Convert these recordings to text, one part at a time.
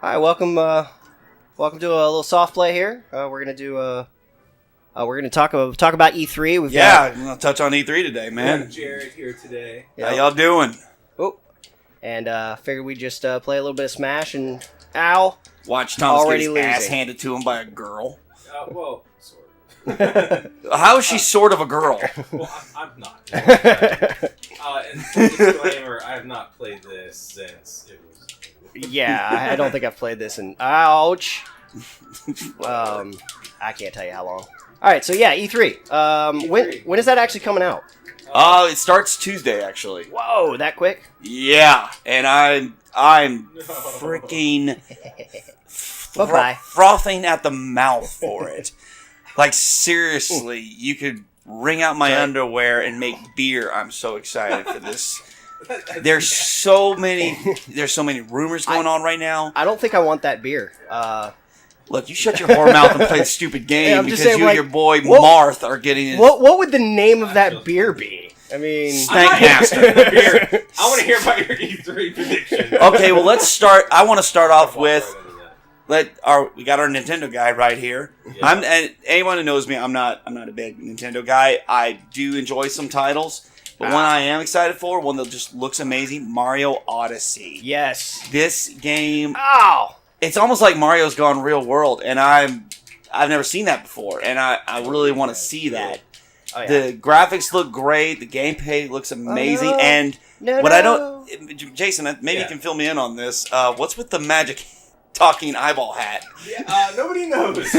Hi, welcome to a little soft play here. We're gonna talk about E3. I'm gonna touch on E3 today, man. Jared here today. How y'all doing? And figured we'd just play a little bit of Smash and ow. Watch Thomas Already get his ass losing. handed to him by a girl. Well, sort of. How is she sort of a girl? Well, I'm not. And disclaimer, I have not played this since it was... Yeah, I don't think I've played this in ouch. I can't tell you how long. All right, so yeah, E3. When is that actually coming out? It starts Tuesday, actually. Whoa, that quick? Yeah, and I'm freaking Bye-bye. frothing at the mouth for it. Like, seriously, you could wring out my underwear and make beer. I'm so excited for this. There's so many rumors going on right now. I don't think I want that beer. Look, you shut your whore mouth and play the stupid game Yeah, I'm because just saying, you and your boy what- Marth are getting What would the name of that beer be? I mean, Snankmaster. Beer. I want to hear about your E3 prediction. Okay, well, let's start. I want to start off with we got our Nintendo guy right here. Yeah. And anyone who knows me, I'm not a big Nintendo guy. I do enjoy some titles, but one I am excited for, one that just looks amazing, Mario Odyssey. yes. This game, Ow! it's almost like Mario's gone real world, and I've never seen that before, and I really want to see that. Oh, yeah. The graphics look great, the gameplay looks amazing, no. and No, what no. I don't, Jason, maybe you can fill me in on this. What's with the magic talking eyeball hat? Yeah, nobody knows.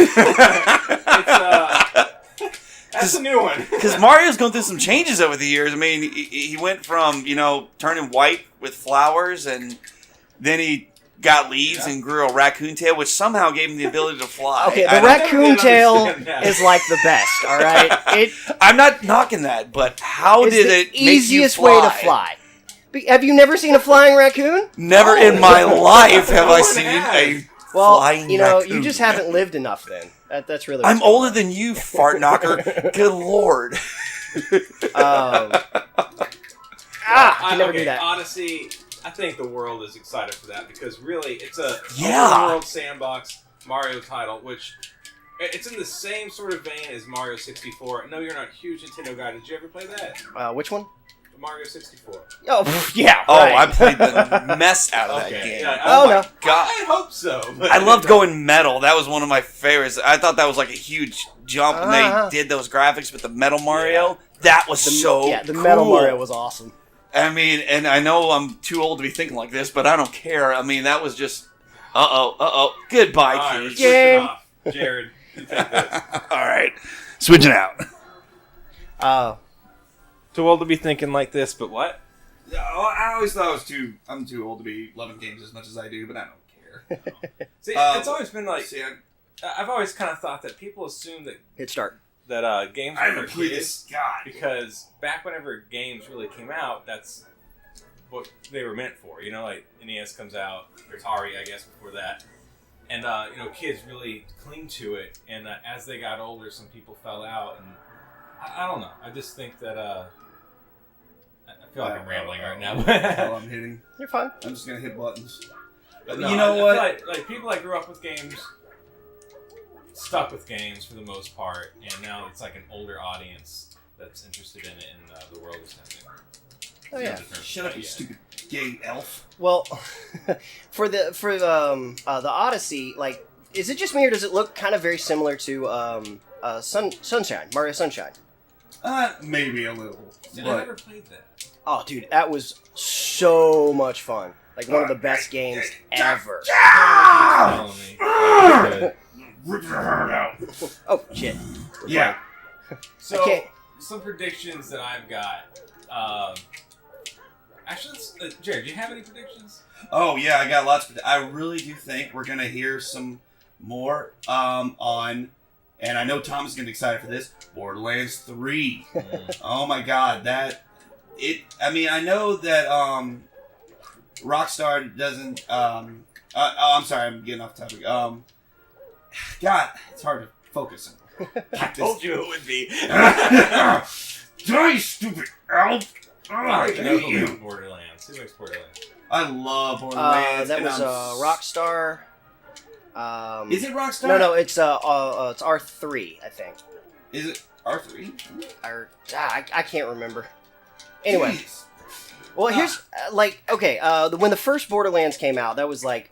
That's a new one. Because Mario's gone through some changes over the years. I mean, he went from, turning white with flowers, and then he got leaves and grew a raccoon tail, which somehow gave him the ability to fly. Okay, I the don't- raccoon tail understand that. is like the best, alright? I'm not knocking that, but how It's did the it make you easiest fly? way to fly. Have you never seen a flying raccoon? Never in my life have No I one seen has. a Well, flying you raccoon. just haven't lived enough then. That's really I'm what's going older than you, fart knocker. Good lord. on. I can never do that. Odyssey, I think the world is excited for that because really it's a Yeah. open world sandbox Mario title, which it's in the same sort of vein as Mario 64. No, you're not a huge Nintendo guy. Did you ever play that? Which one? Mario 64. Oh, pff, yeah, Oh, right. I played the mess out of that Okay. game. Yeah, Oh, I'm no. like, God. I hope so. But I loved going metal. That was one of my favorites. I thought that was like a huge jump when Uh-huh. they did those graphics with the Metal Mario. That was so Yeah, the cool. Metal Mario was awesome. I mean, and I know I'm too old to be thinking like this, but I don't care. I mean, that was just... Goodbye, All right, we're kids. switching Game. off. Jared, you take this. All right. Switching out. Too old to be thinking like this, but what? I always thought I'm too old to be loving games as much as I do, but I don't care. See, it's always been like... See, I've always kind of thought that people assume that Hit start. games I are haven't for played kids this. God. because back whenever games really came out, that's what they were meant for. Like NES comes out, Atari, I guess, before that, and kids really cling to it. And as they got older, some people fell out, and I don't know. I just think that I feel like I'm rambling right now. I'm hitting. You're fine. I'm just gonna hit buttons. But You know I feel what? like people that grew up with games stuck with games for the most part, and now it's like an older audience that's interested in it, and the world is tempting. Oh yeah. Shut up, you stupid gay elf. Well, for the Odyssey, like, is it just me or does it look kind of very similar to Sunshine, Mario Sunshine? Maybe a little. I never played that. Oh, dude, that was so much fun. Like one of the best games ever. Telling me. But- Rip your heart out. Oh shit. Yeah. So, I can't- some predictions that I've got. Actually, Jared, do you have any predictions? Oh yeah, I got lots. I really do think we're gonna hear some more on, and I know Tom is gonna be excited for this. Borderlands 3. Oh my God, I mean, I know that Rockstar doesn't. I'm sorry, I'm getting off topic. God, it's hard to focus on. I told you it would be. Die, stupid elf! I don't even know who makes Borderlands. Who makes Borderlands? I love Borderlands. That and was I'm Rockstar. Is it Rockstar? No, it's R3, I think. Is it R3? I can't remember. Anyway. Jeez. Well, here's, when the first Borderlands came out, that was, like,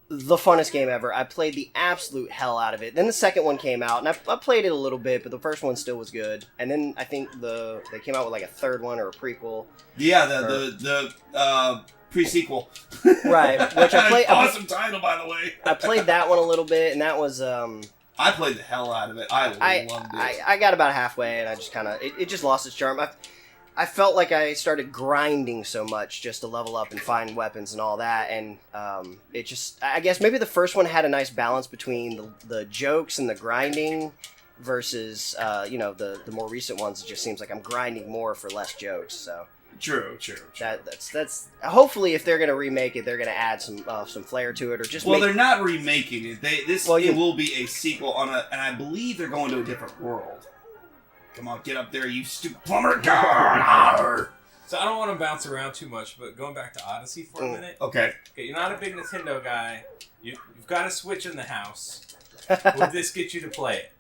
the funnest game ever. I played the absolute hell out of it. Then the second one came out, and I played it a little bit, but the first one still was good. And then I think they came out with, like, a third one or a prequel. Yeah, the pre-sequel. Right, which I played... Awesome title, by the way. I played that one a little bit, and that was... I played the hell out of it. I loved it. I got about halfway, and I just kind of... It just lost its charm. I felt like I started grinding so much just to level up and find weapons and all that, and it just... I guess maybe the first one had a nice balance between the jokes and the grinding versus, the more recent ones. It just seems like I'm grinding more for less jokes, so... True. That's hopefully if they're gonna remake it, they're gonna add some flair to it, or just. Well, they're not remaking it. It will be a sequel and I believe they're going to a different world. Come on, get up there, you stupid plumber! So I don't want to bounce around too much, but going back to Odyssey for a minute. Okay. You're not a big Nintendo guy. You've got a Switch in the house. Would this get you to play it?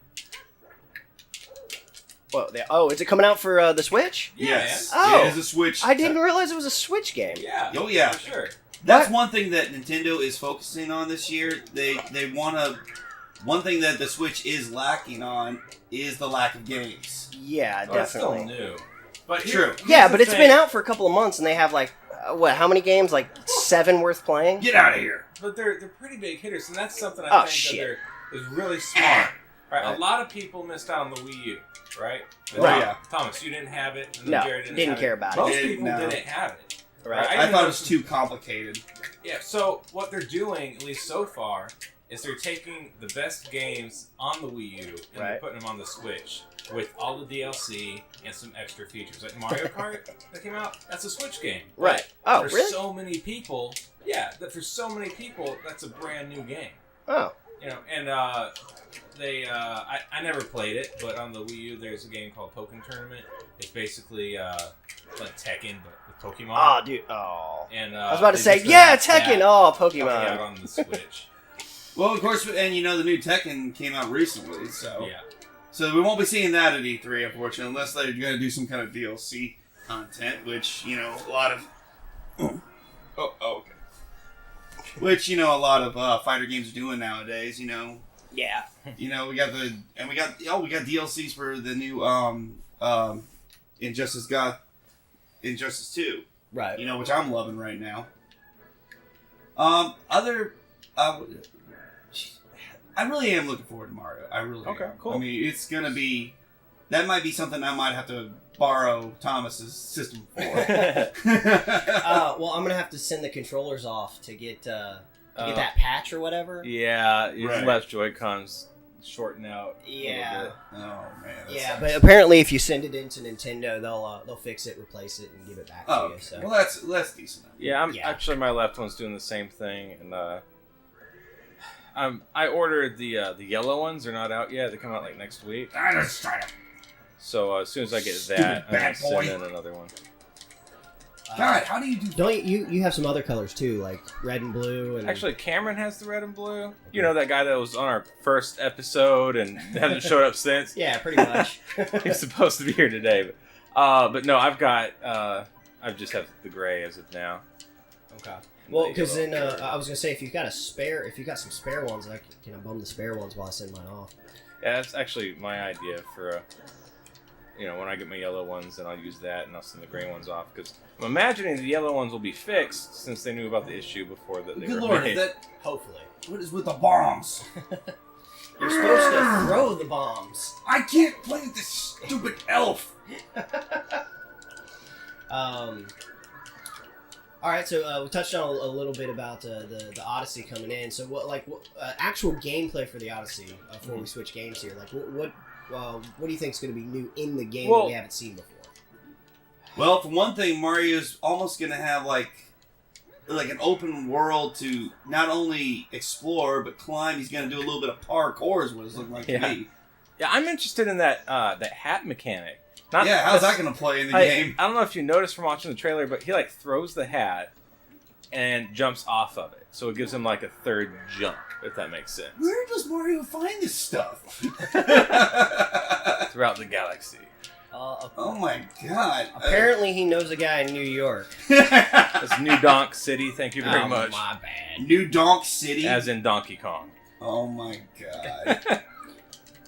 Is it coming out for the Switch? Yeah, yes. Man. Oh, it is a Switch. I didn't realize it was a Switch game. Yeah. Oh yeah. For sure. That's one thing that Nintendo is focusing on this year. They want to. One thing that the Switch is lacking on is the lack of games. Yeah, That's still definitely. new. But True. Yeah, but it's been out for a couple of months, and they have like how many games? Like 7 worth playing. Get out of here. But they're pretty big hitters, and that's something I think that is really smart. Right? A lot of people missed out on the Wii U, right? Right. Yeah. Thomas, you didn't have it. And No, Jared didn't care about it. Most people No. didn't have it. Right. I thought it was too complicated. Yeah, so what they're doing, at least so far, is they're taking the best games on the Wii U and they're putting them on the Switch with all the DLC and some extra features. Like Mario Kart that came out, that's a Switch game. Right. Oh, for really? so many people, for so many people, that's a brand new game. Oh. And I never played it, but on the Wii U, there's a game called Pokken Tournament. It's basically like Tekken, but with Pokemon. Oh, dude. Oh. And I was about to say, yeah, Tekken. Oh, coming Pokemon. out on the Switch. Well, of course, and the new Tekken came out recently, so Yeah. So we won't be seeing that at E3, unfortunately, unless they're going to do some kind of DLC content, which a lot of okay. Which a lot of fighter games are doing nowadays. Yeah. we got DLCs for the new Injustice 2. Right. Which I'm loving right now. I really am looking forward to Mario. I really am. Cool. I mean, it's gonna be. That might be something I might have to borrow Thomas's system for. Well, I'm gonna have to send the controllers off to get that patch or whatever. Yeah, your Right. left Joy-Cons shorten out. Yeah. Oh man. that Yeah, sucks. but apparently, if you send it into Nintendo, they'll fix it, replace it, and give it back to Oh, you. So. well, that's decent. Yeah, Yeah. actually my left one's doing the same thing, and I ordered the yellow ones. They're not out yet. They come out like next week. So as soon as I get that, I'm gonna send in another one. God, how do you do? Don't you have some other colors too, like red and blue? And Actually, Cameron has the red and blue. You know that guy that was on our first episode and hasn't showed up since. yeah, pretty much. He's supposed to be here today, but no, I've just have the gray as of now. Okay. Well, because then I was gonna say if you've got some spare ones, I can bum the spare ones while I send mine off. Yeah, that's actually my idea for when I get my yellow ones, then I'll use that and I'll send the gray ones off because I'm imagining the yellow ones will be fixed since they knew about the issue before that they Good were Lord, made. Hopefully. what is with the bombs? You're supposed to throw the bombs. I can't play this stupid elf. All right, so we touched on a little bit about the Odyssey coming in. So what actual gameplay for the Odyssey before we switch games here? Like what do you think is going to be new in the game that we haven't seen before? Well, for one thing, Mario's almost going to have like an open world to not only explore but climb. He's going to do a little bit of parkour, is what it's looking like to me. Yeah, I'm interested in that hat mechanic. How's that going to play in the game? I don't know if you noticed from watching the trailer, but he like throws the hat, and jumps off of it. So it gives him like a third jump, if that makes sense. Where does Mario find this stuff? Throughout the galaxy. Oh my god. Apparently he knows a guy in New York. It's New Donk City, thank you very much. My bad. New Donk City? As in Donkey Kong. Oh my god.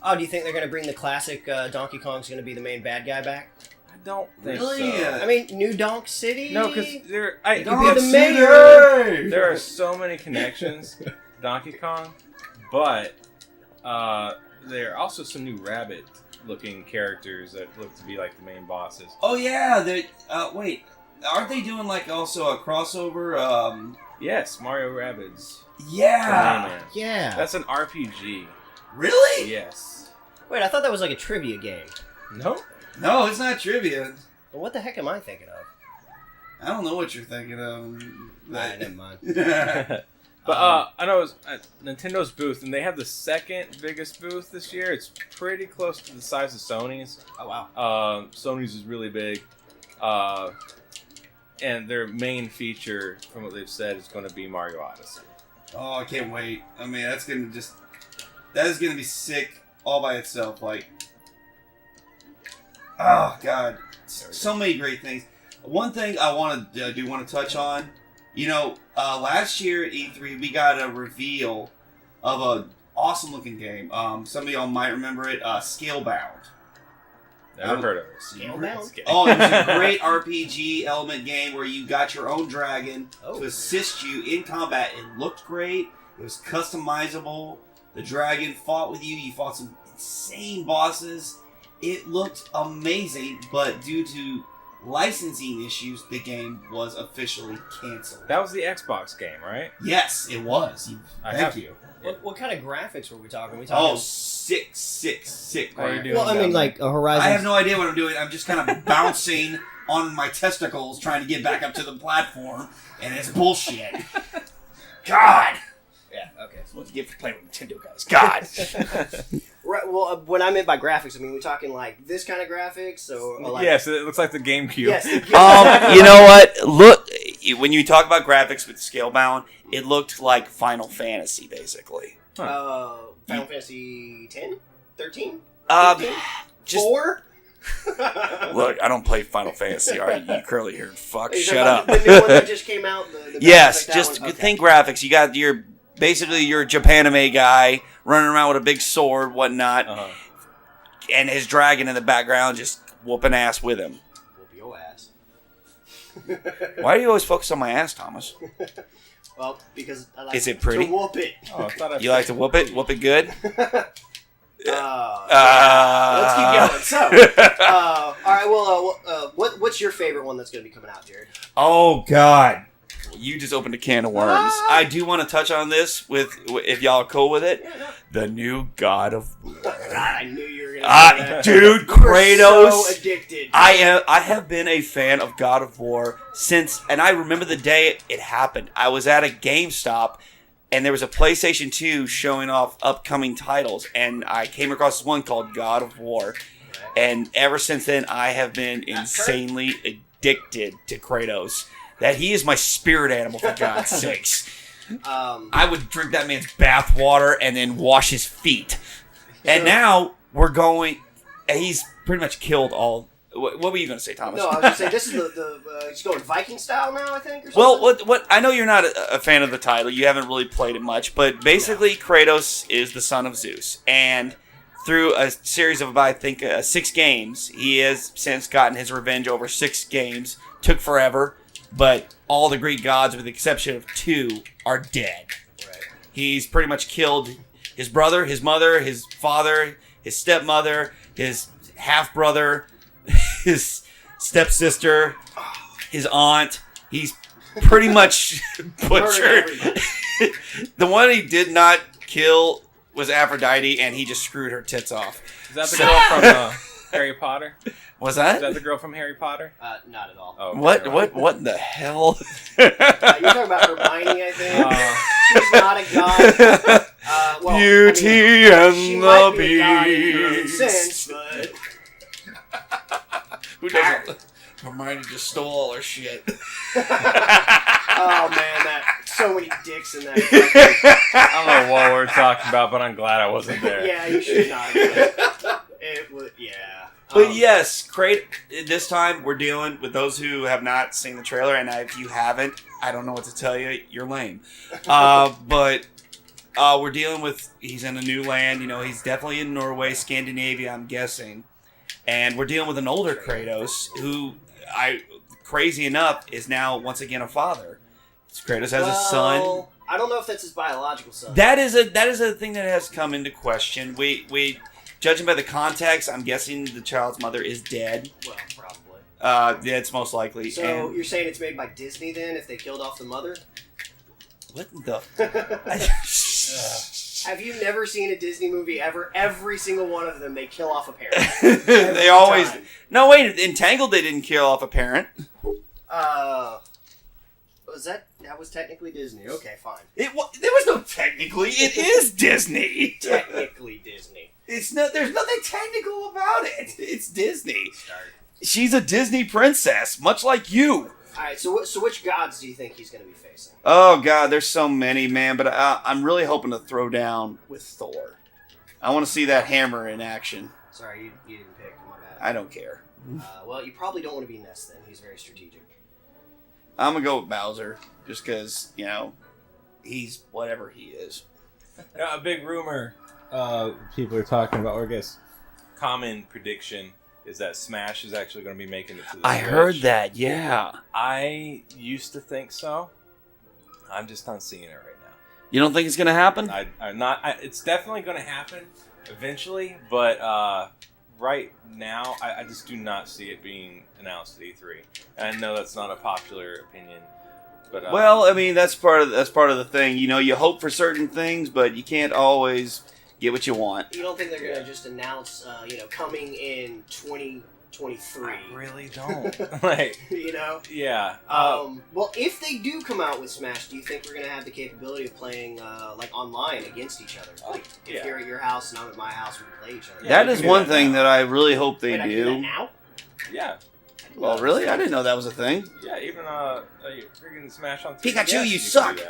Oh, do you think they're going to bring the classic Donkey Kong's going to be the main bad guy back? I don't think Really? so. I mean, New Donk City? No, because there Donk the mayor! there are so many connections to Donkey Kong, but there are also some new rabbit-looking characters that look to be like the main bosses. Oh yeah, wait. Aren't they doing like also a crossover? Yes, Mario Rabbids. Yeah. Rayman. Yeah. That's an RPG. Really? Yes. Wait, I thought that was like a trivia game. No? No, it's not trivia. Well, what the heck am I thinking of? I don't know what you're thinking of. Never mind. But I know it was at Nintendo's booth, and they have the second biggest booth this year. It's pretty close to the size of Sony's. Oh, wow. Sony's is really big. And their main feature, from what they've said, is going to be Mario Odyssey. Oh, I can't wait. I mean, that is gonna be sick all by itself. Like, oh god, so many great things. One thing I want to touch on. You know, last year at E3 we got a reveal of a awesome looking game. Some of y'all might remember it. Scalebound. Never heard of it. Scalebound? Oh, it was a great RPG element game where you got your own dragon to assist you in combat. It looked great. It was customizable. The dragon fought with you. You fought some insane bosses. It looked amazing, but due to licensing issues, the game was officially canceled. That was the Xbox game, right? Yes, it was. Thank you. What kind of graphics were we talking? We talking? Oh, sick. How are you doing? Well, I mean, like a Horizon. I have no idea what I'm doing. I'm just kind of bouncing on my testicles trying to get back up to the platform, and it's bullshit. God! Yeah, okay. That's what you get for playing with Nintendo, guys. God! Right, well, when I meant by graphics, I mean, we're talking like this kind of graphics, or like... Yes, it looks like the GameCube. Yes, You know what? Look, when you talk about graphics with Scalebound, it looked like Final Fantasy, basically. Final Fantasy 10? 13? Just 4? look, I don't play Final Fantasy. All right, you curly haired fuck, Shut shut up. The new one that just came out. The Yes, like just okay. think graphics. You got your Japanime guy running around with a big sword, whatnot, and his dragon in the background just whooping ass with him. Whoop your ass. Why do you always focus on my ass, Thomas? Well, because I like Is it pretty? to whoop it. Oh, I thought You like to whoop it? Whoop it good? Let's keep going. So, all right. Well, what's your favorite one that's going to be coming out, Jared? Oh God! You just opened a can of worms. I do want to touch on this if y'all are cool with it. Yeah, no. The new God of War. God, I knew you were going to say that. Dude, You were Kratos. so addicted. I have been a fan of God of War since, and I remember the day it happened. I was at a GameStop, and there was a PlayStation 2 showing off upcoming titles, and I came across this one called God of War, and ever since then, I have been insanely addicted to Kratos. That he is my spirit animal, for God's sakes. I would drink that man's bath water and then wash his feet. And now we're going. He's pretty much killed all. What were you going to say, Thomas? No, I was going to say this is it's going Viking style now, I think. Or something? Well, what I know you're not a fan of the title. You haven't really played it much, but basically, Kratos is the son of Zeus, and through a series of about, I think, 6 games, he has since gotten his revenge over 6 games. Took forever. But all the Greek gods, with the exception of 2, are dead. Right. He's pretty much killed his brother, his mother, his father, his stepmother, his half-brother, his stepsister, his aunt. He's pretty much butchered. The one he did not kill was Aphrodite, and he just screwed her tits off. Is that the girl from Harry Potter? Was Is that? that the girl from Harry Potter? Not at all. Oh, okay, What in the hell? You're talking about Hermione, I think. She's not a god. Well, Beauty she and might the be a god in her own Beast. sense, but Who doesn't? Hermione just stole all her shit. oh man, so many dicks in that. Fucking... I don't know what we're talking about, but I'm glad I wasn't there. Yeah, you should not. It was, yeah. But yes, this time we're dealing with those who have not seen the trailer, and if you haven't, I don't know what to tell you. You're lame. But we're dealing with, he's in a new land. You know, he's definitely in Norway, Scandinavia, I'm guessing. And we're dealing with an older Kratos who, crazy enough, is now once again a father. Kratos has a son. I don't know if that's his biological son. That is a thing that has come into question. We judging by the context, I'm guessing the child's mother is dead. Well, probably. Yeah, it's most likely. So you're saying it's made by Disney then? If they killed off the mother? What the? Have you never seen a Disney movie ever? Every single one of them, they kill off a parent. They always. Time. No, wait. Entangled, they didn't kill off a parent. That was technically Disney. Okay, fine. There was no technically. It is Disney. Technically Disney. It's not. There's nothing technical about it. It's Disney. She's a Disney princess, much like you. All right. So which gods do you think he's going to be facing? Oh God, there's so many, man. But I'm really hoping to throw down with Thor. I want to see that hammer in action. Sorry, you didn't pick. My bad. I don't care. Well, you probably don't want to be Ness then. He's very strategic. I'm gonna go with Bowser, just because he's whatever he is. A big rumor people are talking about, or I guess common prediction, is that Smash is actually going to be making it to the Switch. I heard that, yeah. I used to think so. I'm just not seeing it right now. You don't think it's going to happen? I'm not. It's definitely going to happen eventually, but right now, I just do not see it being announced at E3. And I know that's not a popular opinion, but well, I mean that's part of the thing. You hope for certain things, but you can't always get what you want. You don't think they're going to just announce, coming in 2023? I really don't. Like, yeah. Well, if they do come out with Smash, do you think we're going to have the capability of playing online against each other? Like, if you're at your house and I'm at my house, we can play each other. That is one thing that I really hope they do. I do that now? Yeah. Well, really? I didn't know that was a thing. Yeah, even freaking Smash on 3DS. Pikachu, you suck!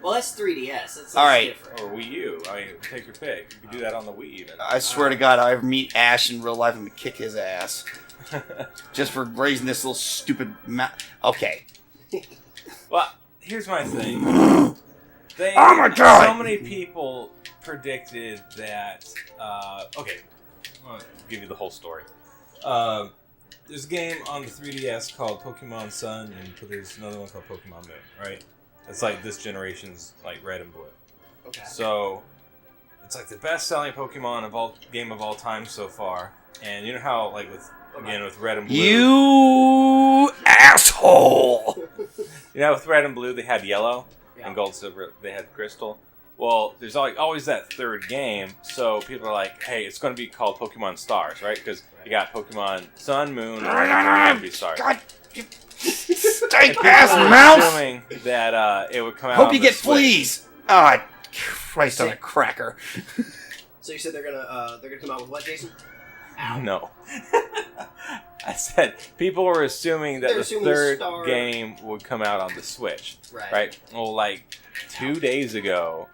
Well, that's 3DS. That's all right. Different. Or Wii U. I mean, take your pick. You can do that on the Wii even. I swear to God, I ever meet Ash in real life, I'm going to kick his ass. Just for raising this little stupid Okay. Well, here's my thing. Oh my God! So many people predicted that... okay, I'll give you the whole story. There's a game on the 3DS called Pokemon Sun, and there's another one called Pokemon Moon, right? It's like this generation's like Red and Blue. Okay. So it's like the best-selling Pokemon game of all time so far. And you know how like with Red and Blue, you asshole. With Red and Blue they had Yellow, and Gold, Silver they had Crystal. Well, there's always that third game, so people are like, "Hey, it's going to be called Pokemon Stars, right?" Because you got Pokemon Sun, Moon, and be Stars. God. Stay past mouse! Assuming that it would come out. Hope you get fleas. Ah, Christ on a cracker. So you said they're gonna come out with what, Jason? Ow. No. I said people were assuming that the third game would come out on the Switch. Right. Well, like 2 days ago,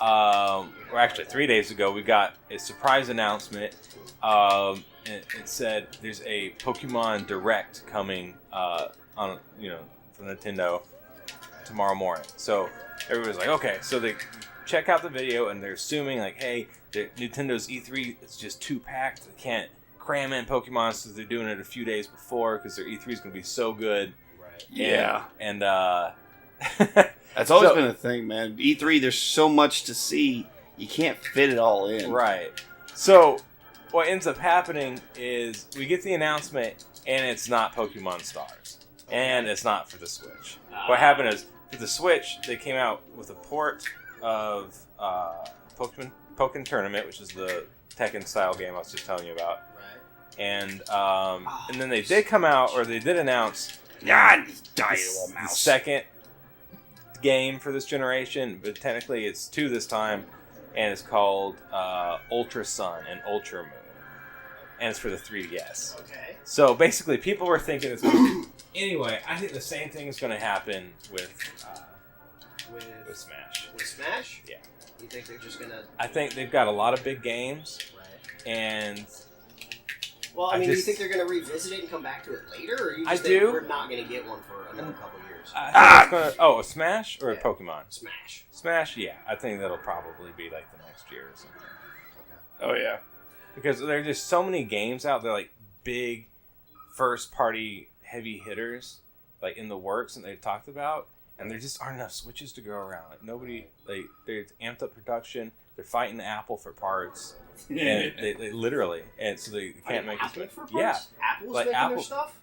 or actually 3 days ago, we got a surprise announcement. It said there's a Pokemon Direct coming on from Nintendo tomorrow morning. So everybody's like, okay. So they check out the video and they're assuming like, hey, Nintendo's E3 is just too packed. They can't cram in Pokemon, so they're doing it a few days before because their E3 is going to be so good. Right. Yeah. And that's always been a thing, man. E3, there's so much to see, you can't fit it all in. Right. So what ends up happening is we get the announcement, and it's not Pokemon Stars, and it's not for the Switch. What happened is for the Switch, they came out with a port of Pokken Tournament, which is the Tekken style game I was just telling you about. Right. And then they did come out, or they did announce the second game for this generation, but technically it's 2 this time, and it's called Ultra Sun and Ultra Moon. And it's for the 3DS. Okay. So basically, people were thinking it's anyway, I think the same thing is going to happen with with Smash. With Smash? Yeah. You think they're just gonna? I think they've got a lot of big games, Right. And well, I mean, do you think they're gonna revisit it and come back to it later, or you just I think do. we're not gonna get one for another couple years? I think it's gonna, a Smash or a Pokemon? Smash. Smash, yeah. I think that'll probably be like the next year or something. Oh yeah. Because there are just so many games out there, like big first-party heavy hitters, like in the works, and they've talked about, and there just aren't enough Switches to go around. Like nobody, they've amped up production. They're fighting Apple for parts, and they literally, and so they can't make as much. Yeah, Apple's like making Apple, their stuff.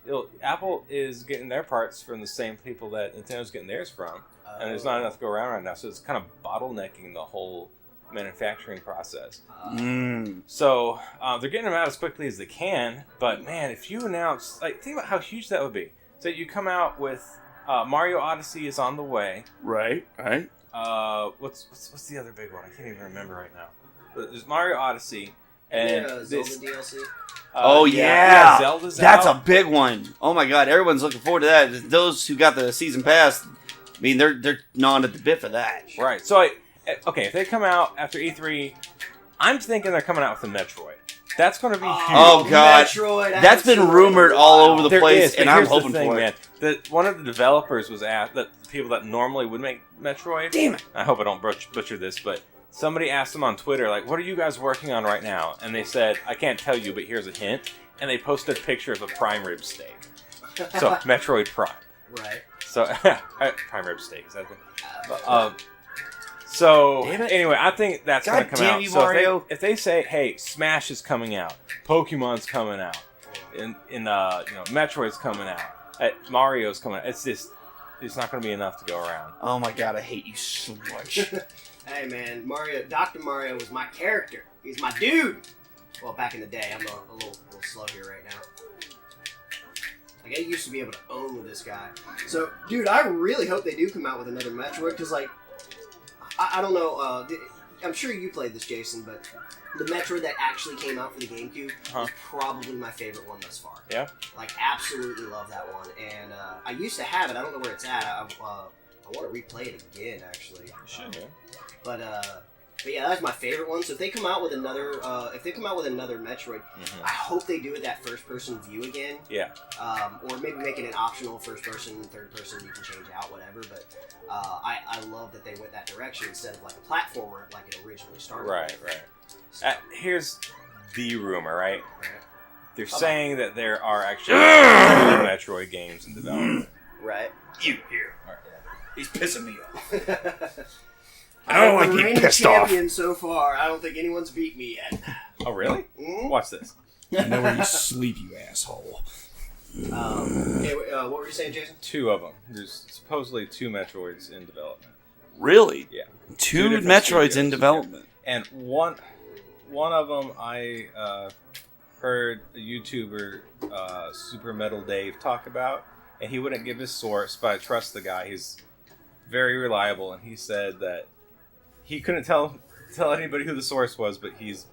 Apple is getting their parts from the same people that Nintendo's getting theirs from, and there's not enough to go around right now. So it's kind of bottlenecking the whole manufacturing process. So they're getting them out as quickly as they can. But man, if you announce, like, think about how huge that would be. So you come out with Mario Odyssey is on the way. Right. What's the other big one? I can't even remember right now. But there's Mario Odyssey and Zelda DLC. Yeah. Zelda's That's out. a big one. Oh my god, everyone's looking forward to that. Those who got the season pass, I mean, they're gnawing at the bit for that. Right. So if they come out after E3, I'm thinking they're coming out with a Metroid. That's going to be huge. Oh god, Metroid, that's been rumored all over the place, and I'm hoping for it. Man. One of the developers was asked, the people that normally would make Metroid. Damn it! I hope I don't butcher this, but somebody asked them on Twitter, like, "What are you guys working on right now?" And they said, "I can't tell you, but here's a hint." And they posted a picture of a prime rib steak. So Metroid Prime. Right. So prime rib steak is that the So anyway, I think that's going to come out. You, so Mario. if they say, "Hey, Smash is coming out, Pokemon's coming out, Metroid's coming out, Mario's coming out," it's not going to be enough to go around. Oh my god, I hate you so much. Hey man, Dr. Mario was my character. He's my dude. Well, back in the day, I'm a little slow here right now. Like, I used to be able to own with this guy. So, dude, I really hope they do come out with another Metroid, because, like, I don't know, I'm sure you played this, Jason, but the Metroid that actually came out for the GameCube is probably my favorite one thus far. Yeah? Like, absolutely love that one. And I used to have it. I don't know where it's at. I want to replay it again, actually. You should, yeah. But yeah, that's my favorite one. So if they come out with another, Metroid, I hope they do it that first-person view again. Yeah. Or maybe make it an optional first-person, third-person. You can change out whatever. But I love that they went that direction instead of like a platformer like it originally started. Right. So. Here's the rumor, right? They're Okay. saying that there are actually 2 Metroid games in development. Right. You here? Right. He's pissing me off. I don't like being pissed champion off. So far, I don't think anyone's beat me yet. Oh, really? Mm-hmm. Watch this. I know where you sleep, you asshole. Okay, what were you saying, Jason? 2 of them. There's supposedly 2 Metroids in development. Really? Yeah. 2 different Metroids studios. in development. And one of them I heard a YouTuber, Super Metal Dave, talk about, and he wouldn't give his source, but I trust the guy. He's very reliable, and he said that he couldn't tell anybody who the source was, but he's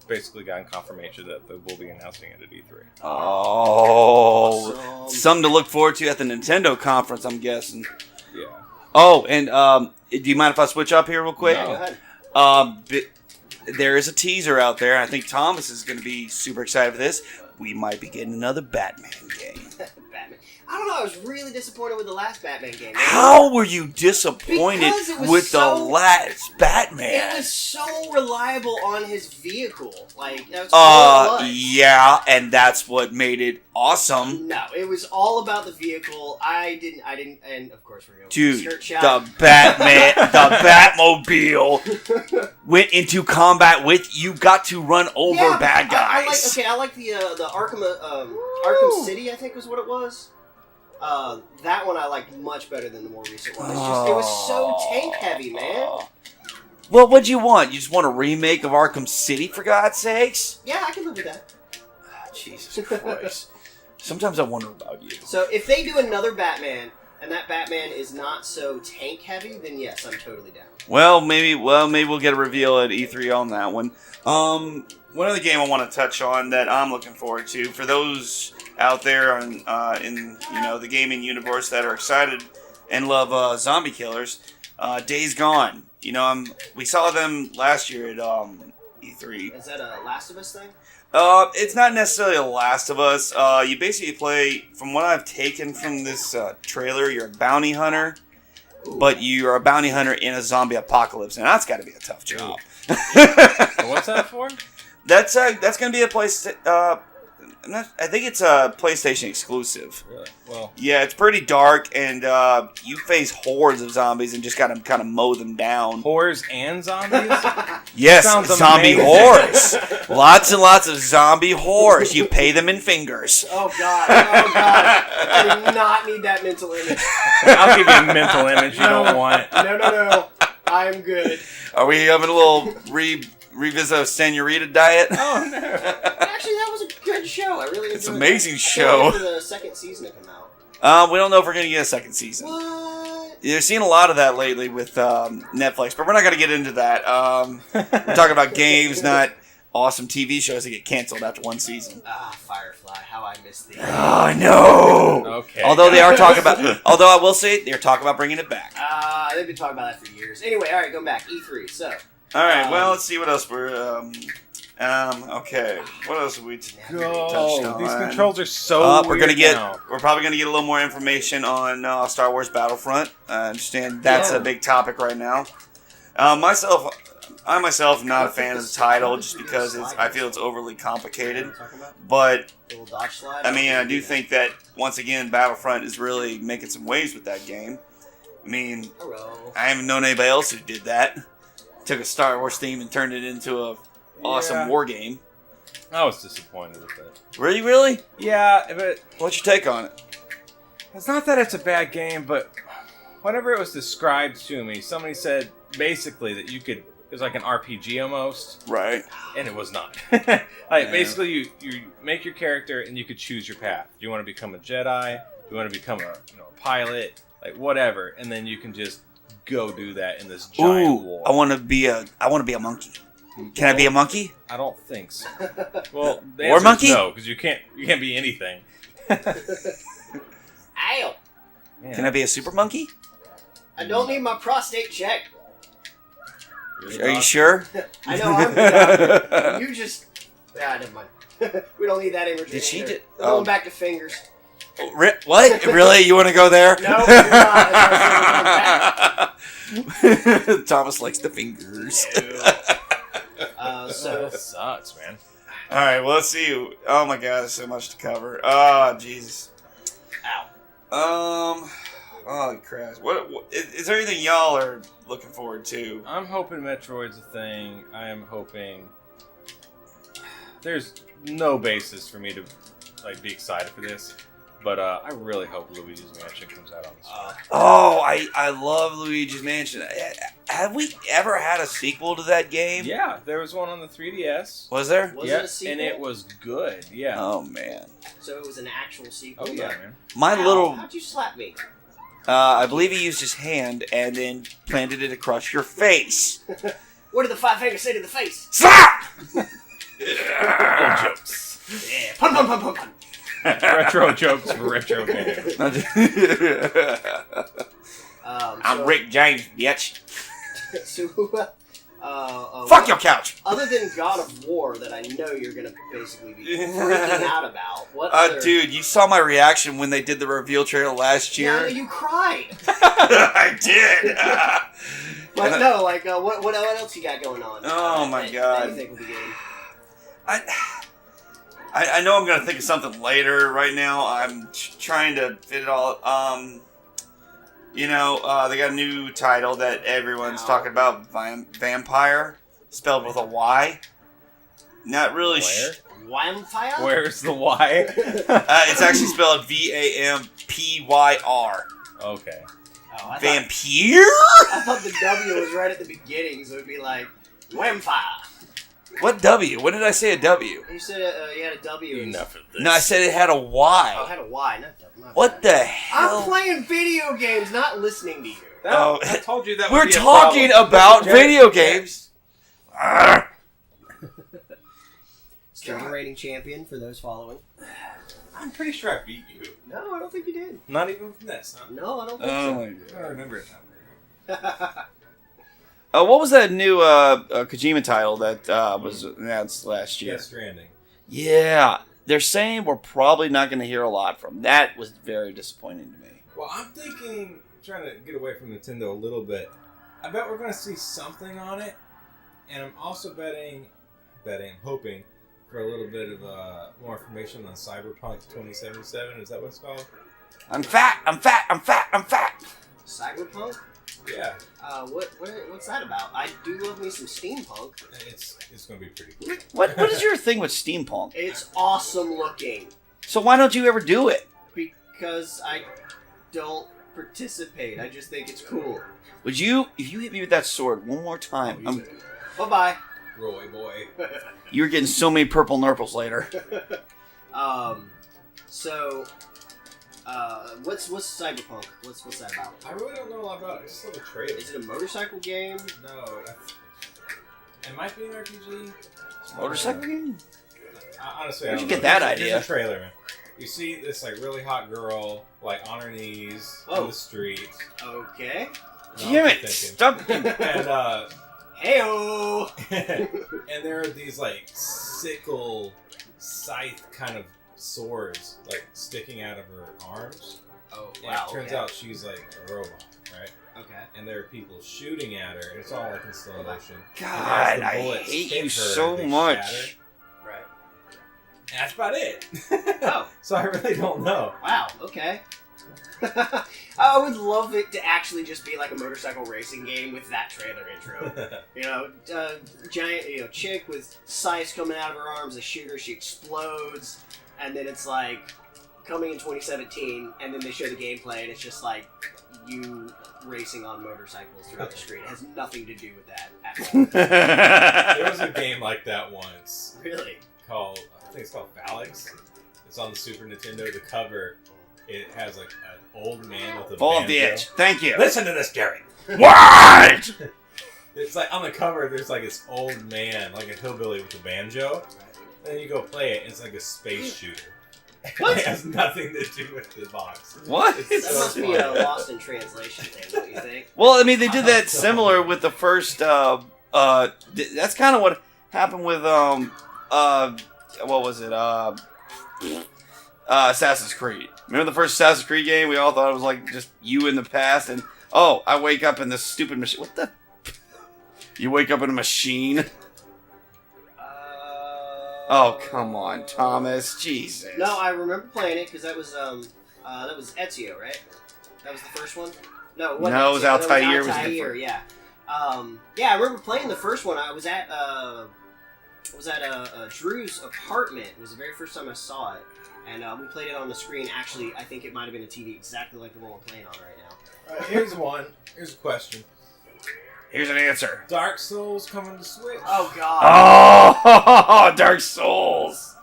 basically gotten confirmation that they will be announcing it at E3. Oh, Awesome. something to look forward to at the Nintendo conference, I'm guessing. Yeah. Oh, and do you mind if I switch up here real quick? No. Go ahead. There is a teaser out there. I think Thomas is going to be super excited for this. We might be getting another Batman game. Batman. I don't know. I was really disappointed with the last Batman game. How were you disappointed Because it was with the so- last Batman? It was so reliable on his vehicle. Like, that's all it was. Yeah, and that's what made it awesome. No, it was all about the vehicle. I didn't, and of course we're going to Dude, skirt shot. the Batman, the Batmobile went into combat with you. Got to run over bad guys. I like the Arkham City, I think was what it was. That one I liked much better than the more recent one. It's just, it was so tank heavy, man. Well, what'd you want? You just want a remake of Arkham City, for God's sakes? Yeah, I can live with that. Jesus Christ. Sometimes I wonder about you. So if they do another Batman, and that Batman is not so tank heavy, then yes, I'm totally down. Well, maybe we'll get a reveal at E3 on that one. One other game I want to touch on that I'm looking forward to, for those out there in the gaming universe that are excited and love zombie killers, Days Gone. You know, we saw them last year at E3. Is that a Last of Us thing? It's not necessarily a Last of Us. You basically play, from what I've taken from this trailer, you're a bounty hunter, but you are a bounty hunter in a zombie apocalypse, and that's got to be a tough job. What's that for? That's going to be a place. I think it's a PlayStation exclusive. Really? Well, yeah, it's pretty dark, and you face hordes of zombies and just got to kind of mow them down. Whores and zombies? Yes, Sounds zombie amazing. whores. Lots and lots of zombie whores. You pay them in fingers. Oh God! Oh God! I do not need that mental image. I'll give you a mental image you don't want. No. I'm good. Are we having a little revisit of Senorita diet? Oh, no. Actually, that was a good show. I really enjoyed it. It's an amazing Can't show. wait for the second season to come out. We don't know if we're going to get a second season. What? You're seeing a lot of that lately with Netflix, but we're not going to get into that. We're talking about games, not awesome TV shows that get canceled after one season. Firefly. How I missed the. Oh, no! Okay. Although they are talking about... Although I will say, they're talking about bringing it back. They've been talking about that for years. Anyway, all right, going back. E3. So. All right, well, let's see what else we're... okay. What else have we touched on? These controls are so We're gonna get. now. We're probably gonna get a little more information on Star Wars Battlefront. I understand that's a big topic right now. I myself am not a fan of the title just because I feel it's overly complicated. But Little dodge slide. I mean, I do think that once again, Battlefront is really making some waves with that game. I mean, Hello. I haven't known anybody else who did that. Took a Star Wars theme and turned it into a awesome war game. I was disappointed with it. Were you really? Yeah, but What's your take on it? it's not that it's a bad game, but whenever it was described to me, somebody said basically that you could. It was like an RPG almost, Right. and it was not. Basically, you make your character and you could choose your path. Do you want to become a Jedi? Do you want to become a pilot? Like whatever, and then you can just go do that in this giant war. I want to be a monkey. Can I be a monkey? I don't think so. Well, the Or answer monkey? is no, because you can't be anything. Ow! Man. Can I be a super monkey? I don't need my prostate checked. Are you sure? I know I'm good. You just. Never mind. We don't need that imagery. Did she either. did- We're going back to fingers. What? Really? You want to go there? No, we're not. That's why I said we're going Thomas likes the fingers. So That sucks, man. All right. Well, let's see. Oh my God, there's so much to cover. Oh Jesus. Ow. Oh crap. What is there anything y'all are looking forward to? I'm hoping Metroid's a thing. I am hoping. There's no basis for me to be excited for this, but I really hope Luigi's Mansion comes out on this. Oh, I love Luigi's Mansion. Have we ever had a sequel to that game? Yeah, there was one on the 3DS. Was there? Was yeah, it a sequel? and it was good. Yeah. Oh man. So it was an actual sequel. Oh yeah, man. My Ow, little. How'd you slap me? I believe he used his hand and then planted it across your face. What did the five fingers say to the face? Slap! Old jokes. Yeah. Pun pun pun pun pun. Retro jokes for retro games. I'm Rick James, bitch. So, Fuck your couch. Other than God of War, that I know you're gonna basically be freaking out about. What? Other... Dude, you saw my reaction when they did the reveal trailer last year. Yeah, you cried. I did. But no, what else you got going on? Oh my that God. you think will be good? I know I'm gonna think of something later. Right now, I'm trying to fit it all. They got a new title that everyone's talking about. Vampire, spelled with a Y. Not really. Wildfire? Where's the Y? It's actually spelled Vampyr. Okay. Oh, I Vampire? thought the W was right at the beginning, so it'd be like Vampire. What W? When did I say a W? You said you had a W. Enough of this. No, I said it had a Y. Oh, I had a Y, not W. What the hell? I'm playing video games, not listening to you. I told you that. We're would be a talking problem. about Okay. video games. Strength rating champion for those following. I'm pretty sure I beat you. No, I don't think you did. Not even from this, huh? No, I don't think Oh so. my I God. don't remember it. What was that new Kojima title that was announced last year? Death Stranding. Yeah, they're saying we're probably not going to hear a lot from. That was very disappointing to me. Well, I'm thinking, trying to get away from Nintendo a little bit. I bet we're going to see something on it, and I'm also hoping for a little bit of more information on Cyberpunk 2077. Is that what it's called? I'm fat. Cyberpunk? Yeah. What's that about? I do love me some steampunk. It's going to be pretty cool. What is your thing with steampunk? It's awesome looking. So why don't you ever do it? Because I don't participate. I just think it's cool. Would you, if you hit me with that sword one more time, Bye-bye. Roy boy. You're getting so many purple nurples later. What's Cyberpunk? What's that about? I really don't know a lot about it. I just saw the trailer. Is it a motorcycle game? No. It might be an RPG. Motorcycle game? Honestly, Where'd I you don't get that know. idea? There's a trailer, man. You see this like really hot girl like on her knees in the street. Okay. Damn it! Stop! And Heyo. and there are these like sickle scythe kind of swords like sticking out of her arms. Oh And wow. it turns out she's like a robot, right? Okay. And there are people shooting at her, and it's all like in slow motion. God, And as the I bullets hate hit you her, so they much. shatter. Right. And that's about it. Oh. So I really don't know. Wow. Okay. I would love it to actually just be like a motorcycle racing game with that trailer intro. You know, giant, chick with scythes coming out of her arms, a shooter, she explodes, and then it's like coming in 2017, and then they show the gameplay, and it's just like you racing on motorcycles throughout the street. It has nothing to do with that at all. There was a game like that once. Really? Called, I think it's called Phalanx. It's on the Super Nintendo. The cover, it has like an old man with a Fall banjo. off the edge. Thank you. Listen to this, Gary. What? It's like on the cover. There's like this old man, like a hillbilly with a banjo. And then you go play it. And it's like a space shooter. What? It has nothing to do with the box. What? That It's so must be a funny. lost in translation thing, don't you think? Well, I mean, they did that similar with the first. That's kind of what happened with what was it? Assassin's Creed. Remember the first Assassin's Creed game? We all thought it was like just you in the past, and I wake up in this stupid machine. What the? You wake up in a machine? Oh, come on, Thomas. Jesus. No, I remember playing it because that was Ezio, right? That was the first one. No, it wasn't No, it was Ezio, Altair was Altair, different. yeah. Yeah, I remember playing the first one. I was at Drew's apartment. It was the very first time I saw it, and we played it on the screen. Actually, I think it might have been a TV exactly like the one we're playing on right now. Here's one. Here's a question. Here's an answer. Dark Souls coming to Switch. Oh God. Oh, Dark Souls.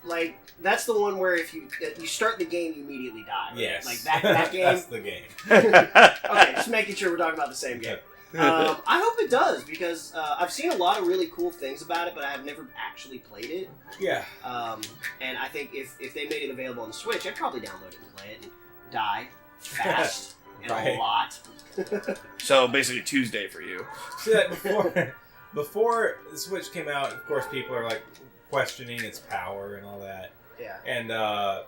Like that's the one where if you start the game, you immediately die. Right? Yes. Like that game. That's the game. Okay, just making sure we're talking about the same game. I hope it does because I've seen a lot of really cool things about it, but I have never actually played it. Yeah. And I think if they made it available on the Switch, I'd probably download it and play it and die fast and Right. a lot. So basically Tuesday for you. See that before the Switch came out, of course, people are like questioning its power and all that. Yeah. And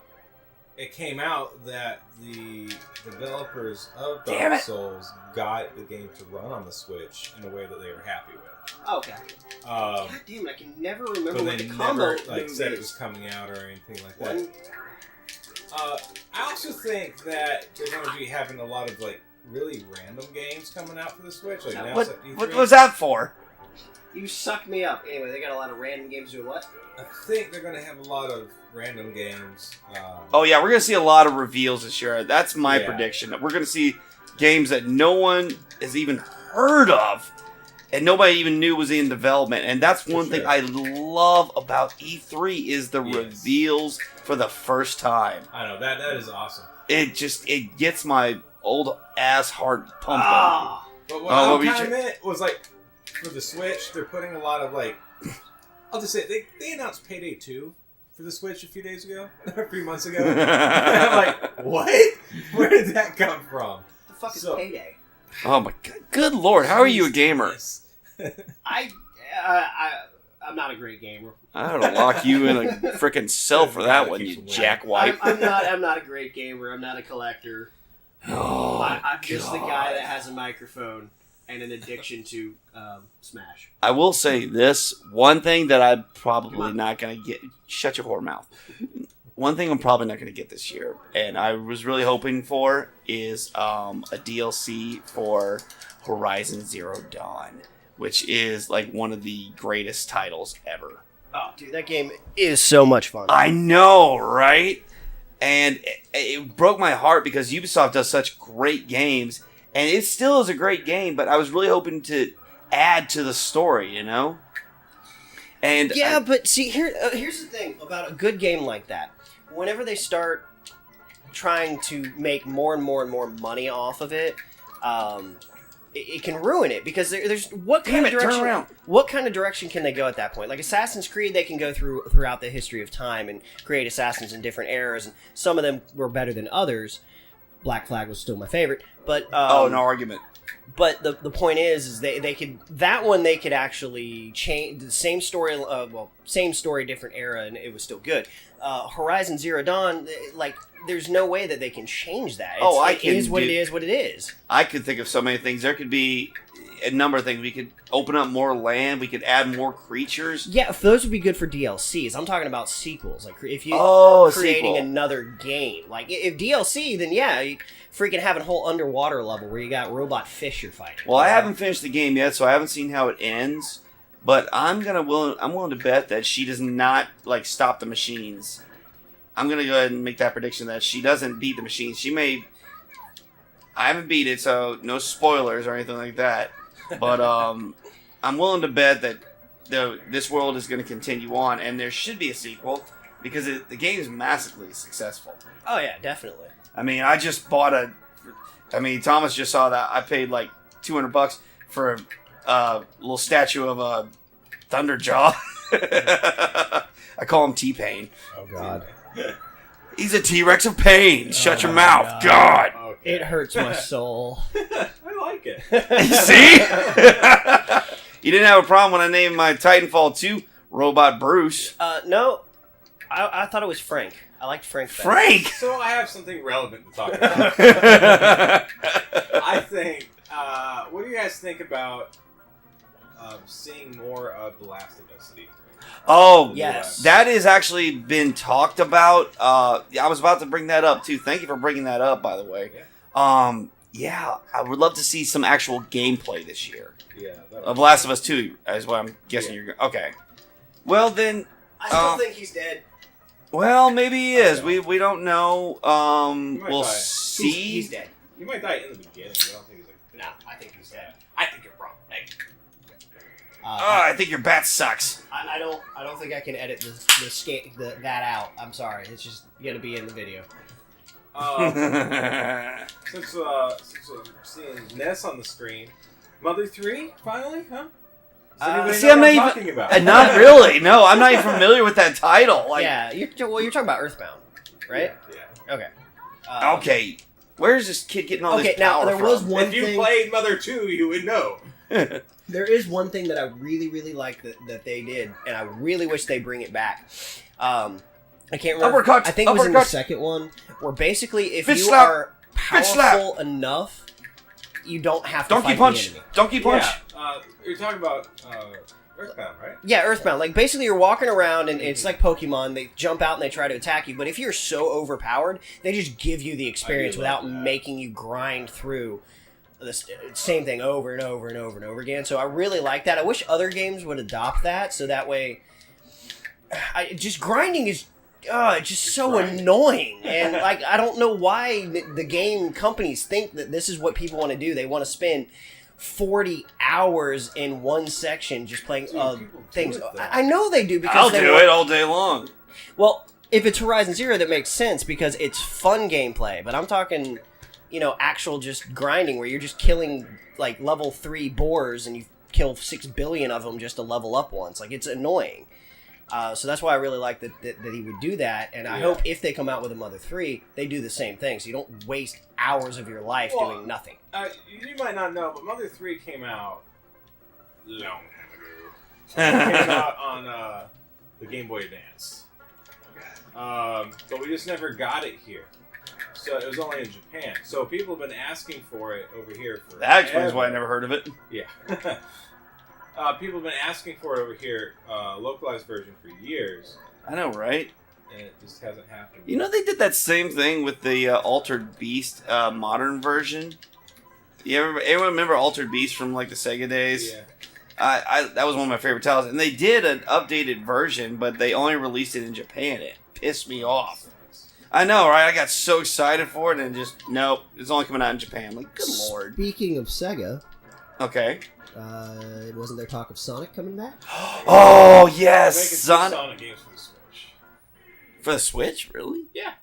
it came out that the developers of Damn Dark it. Souls got the game to run on the Switch in a way that they were happy with. Oh, okay. God damn it! I can never remember But what they the combo never like move said it is. was coming out or anything like that. One- I also think that they're going to be having a lot of like really random games coming out for the Switch. Like now What it's at what E3. was that for? You suck me up. Anyway, they got a lot of random games doing what? I think they're going to have a lot of random games. Oh yeah, we're gonna see a lot of reveals this year. That's my Yeah. prediction. We're gonna see games that no one has even heard of, and nobody even knew was in development. And that's For one thing sure. I love about E3 is the Yes. reveals for the first time. I know that is awesome. It gets my old ass heart pumping. Ah, But what Oh, what I were you kind of meant was like for the Switch, they're putting a lot of like. I'll just say they announced Payday 2 for the Switch a few days ago, or a few months ago. And I'm like, what? Where did that come from? the fuck is So- Payday? Oh my god! Good lord, how are you a gamer? I'm not a great gamer. I ought to lock you in a freaking cell for that one, you jackwipe. I'm not a great gamer. I'm not a collector. Oh, I'm just the guy that has a microphone and an addiction to Smash. I will say this one thing that I'm probably not going to get. Shut your whore mouth. One thing I'm probably not going to get this year, and I was really hoping for, is a DLC for Horizon Zero Dawn, which is like one of the greatest titles ever. Oh, dude, that game is so much fun. I know, right? And it broke my heart because Ubisoft does such great games, and it still is a great game, but I was really hoping to add to the story, you know? And yeah, but see, here's the thing about a good game like that. Whenever they start trying to make more and more and more money off of it, it can ruin it because there's what kind of direction? Turn around. What kind of direction can they go at that point? Like Assassin's Creed, they can go throughout the history of time and create assassins in different eras, and some of them were better than others. Black Flag was still my favorite, but no argument. But the point is they could they could actually change the same story, same story, different era, and it was still good. Horizon Zero Dawn, like, there's no way that they can change that. It is what it is. I could think of so many things. There could be a number of things. We could open up more land. We could add more creatures. Yeah, those would be good for DLCs. I'm talking about sequels. Like, if you creating another game. Like, if DLC, then yeah, you freaking having a whole underwater level where you got robot fish you're fighting. Well, I haven't finished the game yet, so I haven't seen how it ends. But I'm willing to bet that she does not like stop the machines. I'm gonna go ahead and make that prediction that she doesn't beat the machines. She may. I haven't beat it, so no spoilers or anything like that. But I'm willing to bet that this world is going to continue on, and there should be a sequel because the game is massively successful. Oh yeah, definitely. I mean, I just bought Thomas just saw that I paid like $200 for a little statue of a Thunderjaw. I call him T-Pain. Oh God. He's a T-Rex of pain. Shut your mouth, God. Okay. It hurts my soul. I like it. See? You didn't have a problem when I named my Titanfall 2 Robot Bruce. No. I thought it was Frank. I liked Frank better. Frank! So I have something relevant to talk about. I think, what do you guys think about seeing more of The Last of Us? Oh, yes. That has actually been talked about. I was about to bring that up, too. Thank you for bringing that up, by the way. Yeah, I would love to see some actual gameplay this year. Yeah. Of Last of Us 2, is what I'm guessing you're going to... Okay. Well, then... I still think he's dead. Well, maybe he is. We don't know. We'll die. see. He's dead. You might die in the beginning. I don't think he's like... Nah, I think he's dead. I think you're wrong. Hey. I think your bat sucks. I don't think I can edit that out. I'm sorry. It's just gonna be in the video. Since I'm seeing Ness on the screen, Mother 3 finally, huh? See, I'm not even talking about. Not really. No, I'm not even familiar with that title. Like, yeah, you're talking about Earthbound, right? Yeah. Okay. Okay. Where's this kid getting all this now power there was from? one If you thing. played Mother 2, you would know. There is one thing that I really, really like that they did, and I really wish they bring it back. I can't remember. Uppercut, I think it was in the uppercut. second one, where basically if Bitch you slap. are Bitch slap. powerful enough, you don't have to Donkey fight punch. the enemy. Donkey punch. Yeah, you're talking about Earthbound, right? Yeah, Earthbound. Like, basically you're walking around, and it's like Pokemon. They jump out and they try to attack you, but if you're so overpowered, they just give you the experience without making you grind through the same thing over and over and over and over again. So I really like that. I wish other games would adopt that, so that way... just grinding is... it's just so annoying. And, like, I don't know why the game companies think that this is what people want to do. They want to spend 40 hours in one section just playing things. I know they do because I'll do it all day long. Well, if it's Horizon Zero, that makes sense because it's fun gameplay. But I'm talking, actual just grinding where you're just killing like level 3 boars and you kill 6 billion of them just to level up once. Like, it's annoying. So that's why I really like that he would do that, and I hope if they come out with a Mother 3, they do the same thing, so you don't waste hours of your life doing nothing. You might not know, but Mother 3 came out long time ago. It came out on the Game Boy Advance. But we just never got it here. So it was only in Japan. So people have been asking for it over here for That explains why I never heard of it. Yeah. People have been asking for it over here, localized version for years. I know, right? And it just hasn't happened. You know, they did that same thing with the Altered Beast modern version. Anyone remember Altered Beast from like the Sega days? Yeah. That was one of my favorite titles, and they did an updated version, but they only released it in Japan. It pissed me off. I know, right? I got so excited for it, and just nope, it's only coming out in Japan. I'm like, good lord. Speaking of Sega, Okay. wasn't there talk of Sonic coming back? Oh yes, Sonic games for the Switch. For the Switch, really? Yeah.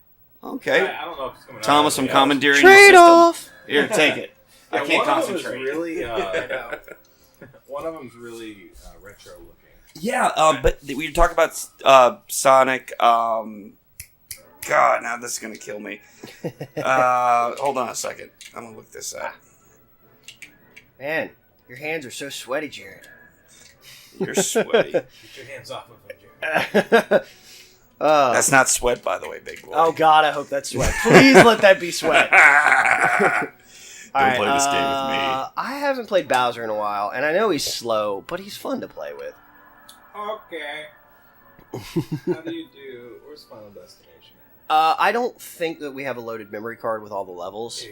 Okay. I don't know if it's coming out. Thomas, I'm commandeering Trade your off. system. Here, take it. I Yeah, can't one concentrate. Of them is really, I know. One of them's really retro looking. Yeah, but we were talking about Sonic. God, now this is gonna kill me. Hold on a second. I'm gonna look this up. Man, your hands are so sweaty, Jared. You're sweaty. Get your hands off of it, Jared. That's not sweat, by the way, big boy. Oh God, I hope that's sweat. Please let that be sweat. Don't play this game with me. I haven't played Bowser in a while, and I know he's slow, but he's fun to play with. Okay. How do you do? Where's Final Destination I don't think that we have a loaded memory card with all the levels. at?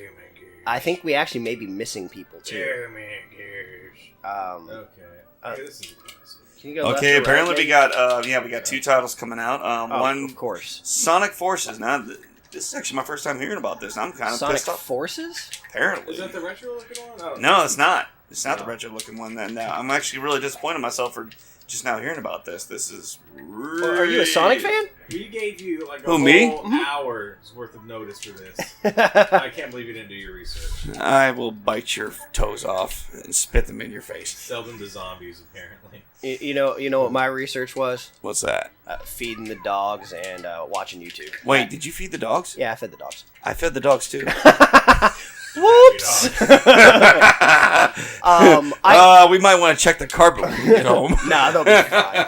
I think we actually may be missing people too. Okay. Okay, this is Can you go left Okay, or right, apparently we maybe? got we got two titles coming out. One, of course. Sonic Forces. Now, this is actually my first time hearing about this. I'm kind of Sonic pissed off. Forces? Apparently, Is that the retro looking one? I don't no, know. it's not. It's not the retro looking one. Then I'm actually really disappointed in myself for just now hearing about this. This is. Well, are you a Sonic fan? We gave you like a Who, me? whole hour's worth of notice for this. I can't believe you didn't do your research. I will bite your toes off and spit them in your face. Sell them to zombies, apparently. You know what my research was? What's that? Feeding the dogs and watching YouTube. Wait, did you feed the dogs? Yeah, I fed the dogs. I fed the dogs too. Whoops! We might want to check the carpet when we get home. Nah, they'll be fine.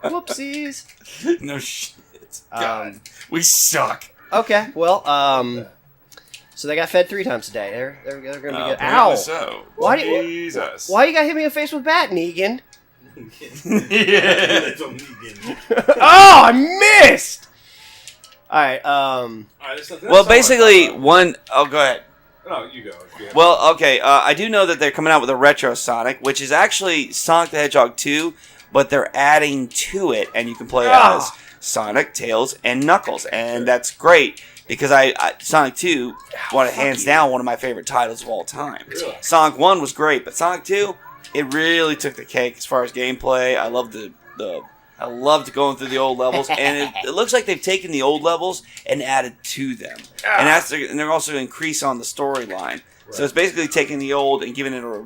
Whoopsies. No shit. God, we suck. Okay, well, so they got fed 3 times a day. They're gonna be good. Apparently Ow! So. Why Jesus. Why you gotta hit me in the face with bat, Negan? Yeah. Oh, I missed! Alright, Well, basically, one. Oh, go ahead. No, you go. Yeah. Well, okay. I do know that they're coming out with a retro Sonic, which is actually Sonic the Hedgehog 2, but they're adding to it, and you can play as Sonic, Tails, and Knuckles, and that's great because I Sonic 2, hands down, one of my favorite titles of all time. Really? Sonic 1 was great, but Sonic 2, it really took the cake as far as gameplay. I loved I loved going through the old levels, and it looks like they've taken the old levels and added to them, and they're also increase on the storyline. Right. So it's basically taking the old and giving it a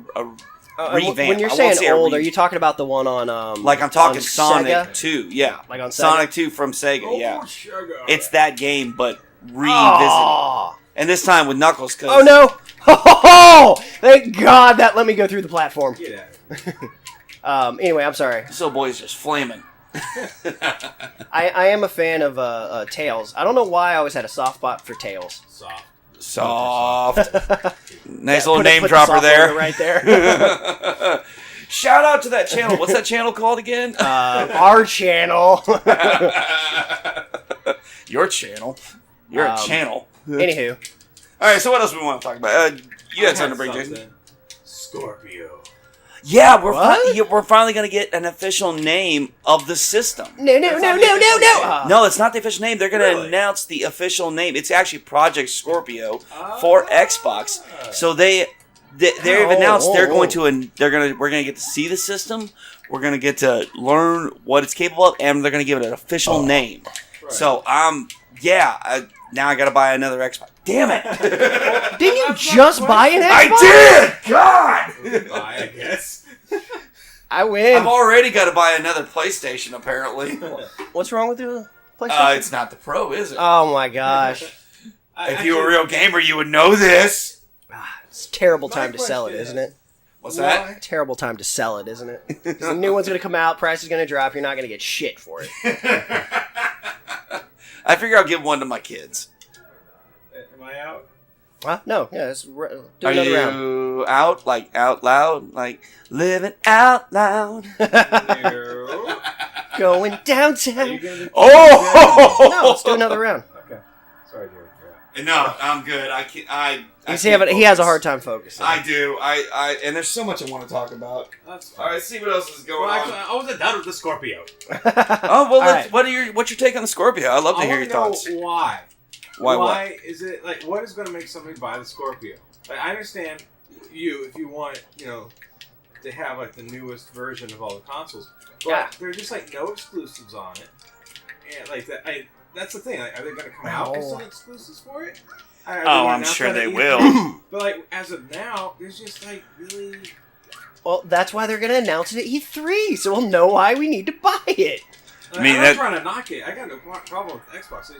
revamp. when you're saying old, are you talking about the one on like I'm talking on Sonic Sega? 2, yeah, Like on Sega? Sonic 2 from Sega, yeah. Sugar. It's that game, but revisited, Oh, and this time with Knuckles. Cause oh no! Oh, thank God that let me go through the platform. Get out of Anyway, I'm sorry. this little boy's just flaming. I am a fan of Tails. I don't know why I always had a soft spot for Tails. Soft. Nice Yeah, little put name the dropper soft there. logo right there. Shout out to that channel. What's that channel called again? Our channel. Your channel. You're a channel. Anywho, All right. So what else we want to talk about? You had something to bring, Jason. Scorpio. Yeah, What? we're finally gonna get an official name of the system. no. No, it's not the official name. They're gonna Really? announce the official name. It's actually Project Scorpio for Xbox. So they've announced we're gonna get to see the system. We're gonna get to learn what it's capable of, and they're gonna give it an official name. Right. So now I gotta buy another Xbox. Damn it! Didn't you just buy an Xbox? I did. God. I guess. I win. I've already got to buy another PlayStation, apparently. What's wrong with the PlayStation? It's not the Pro, is it? Oh my gosh. If you were a real gamer, you would know this. It's a terrible time to sell it, isn't it? What's that? Terrible time to sell it, isn't it? 'Cause the new one's going to come out, price is going to drop, you're not going to get shit for it. I figure I'll give one to my kids. Am I out? Huh? No, yeah, do Are another you round. out? Like, out loud? Like, living out loud? No. Going Are you downtown. gonna Oh! No, let's do another round. Okay. Sorry, Jared. No, I'm good. I can't. He has a hard time focusing. I do. And there's so much I want to talk about. That's All fine. right, see what else is going Well, on. actually, I wasn't done with the Scorpio. Oh well, All right. what's your take on the Scorpio? I'd love to I hear want your to know thoughts. why. Why? What? Why is it like? What is going to make somebody buy the Scorpio? Like, I understand if you want, to have like the newest version of all the consoles, but Yeah. there are just like no exclusives on it, and like that. That's the thing. Like, are they going to come out with some exclusives for it? Are they gonna I'm announce sure that they at will. E3? But like as of now, there's just like really. Well, that's why they're going to announce it at E3, so we'll know why we need to buy it. I mean, I'm that- not trying to knock it. I got no problem with Xbox.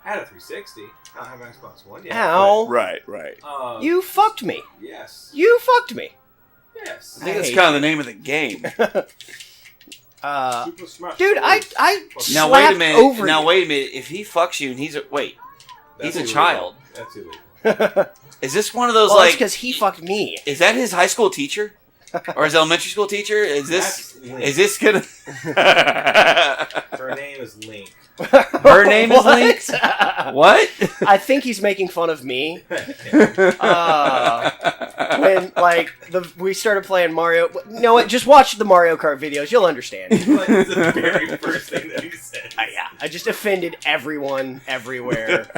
I had a 360. I don't have an Xbox One yet. Ow. Right. But, You fucked me. Yes. You fucked me. Yes. I think I that's hate kind of the name of the game. Super Smash Dude, Bros. I Now wait a slapped minute. over Now you. wait a minute. If he fucks you and he's a That's a illegal. child. That's illegal. Is this one of those Well, it's like? because he fucked me. Is that his high school teacher, or his elementary school teacher? Is this? That's Link. Is this gonna? Her name is Link. Her name is What? Link? What? I think he's making fun of me. When we started playing Mario. You know what? Just watch the Mario Kart videos. You'll understand. Like, the very first thing that he said. Yeah, I just offended everyone everywhere.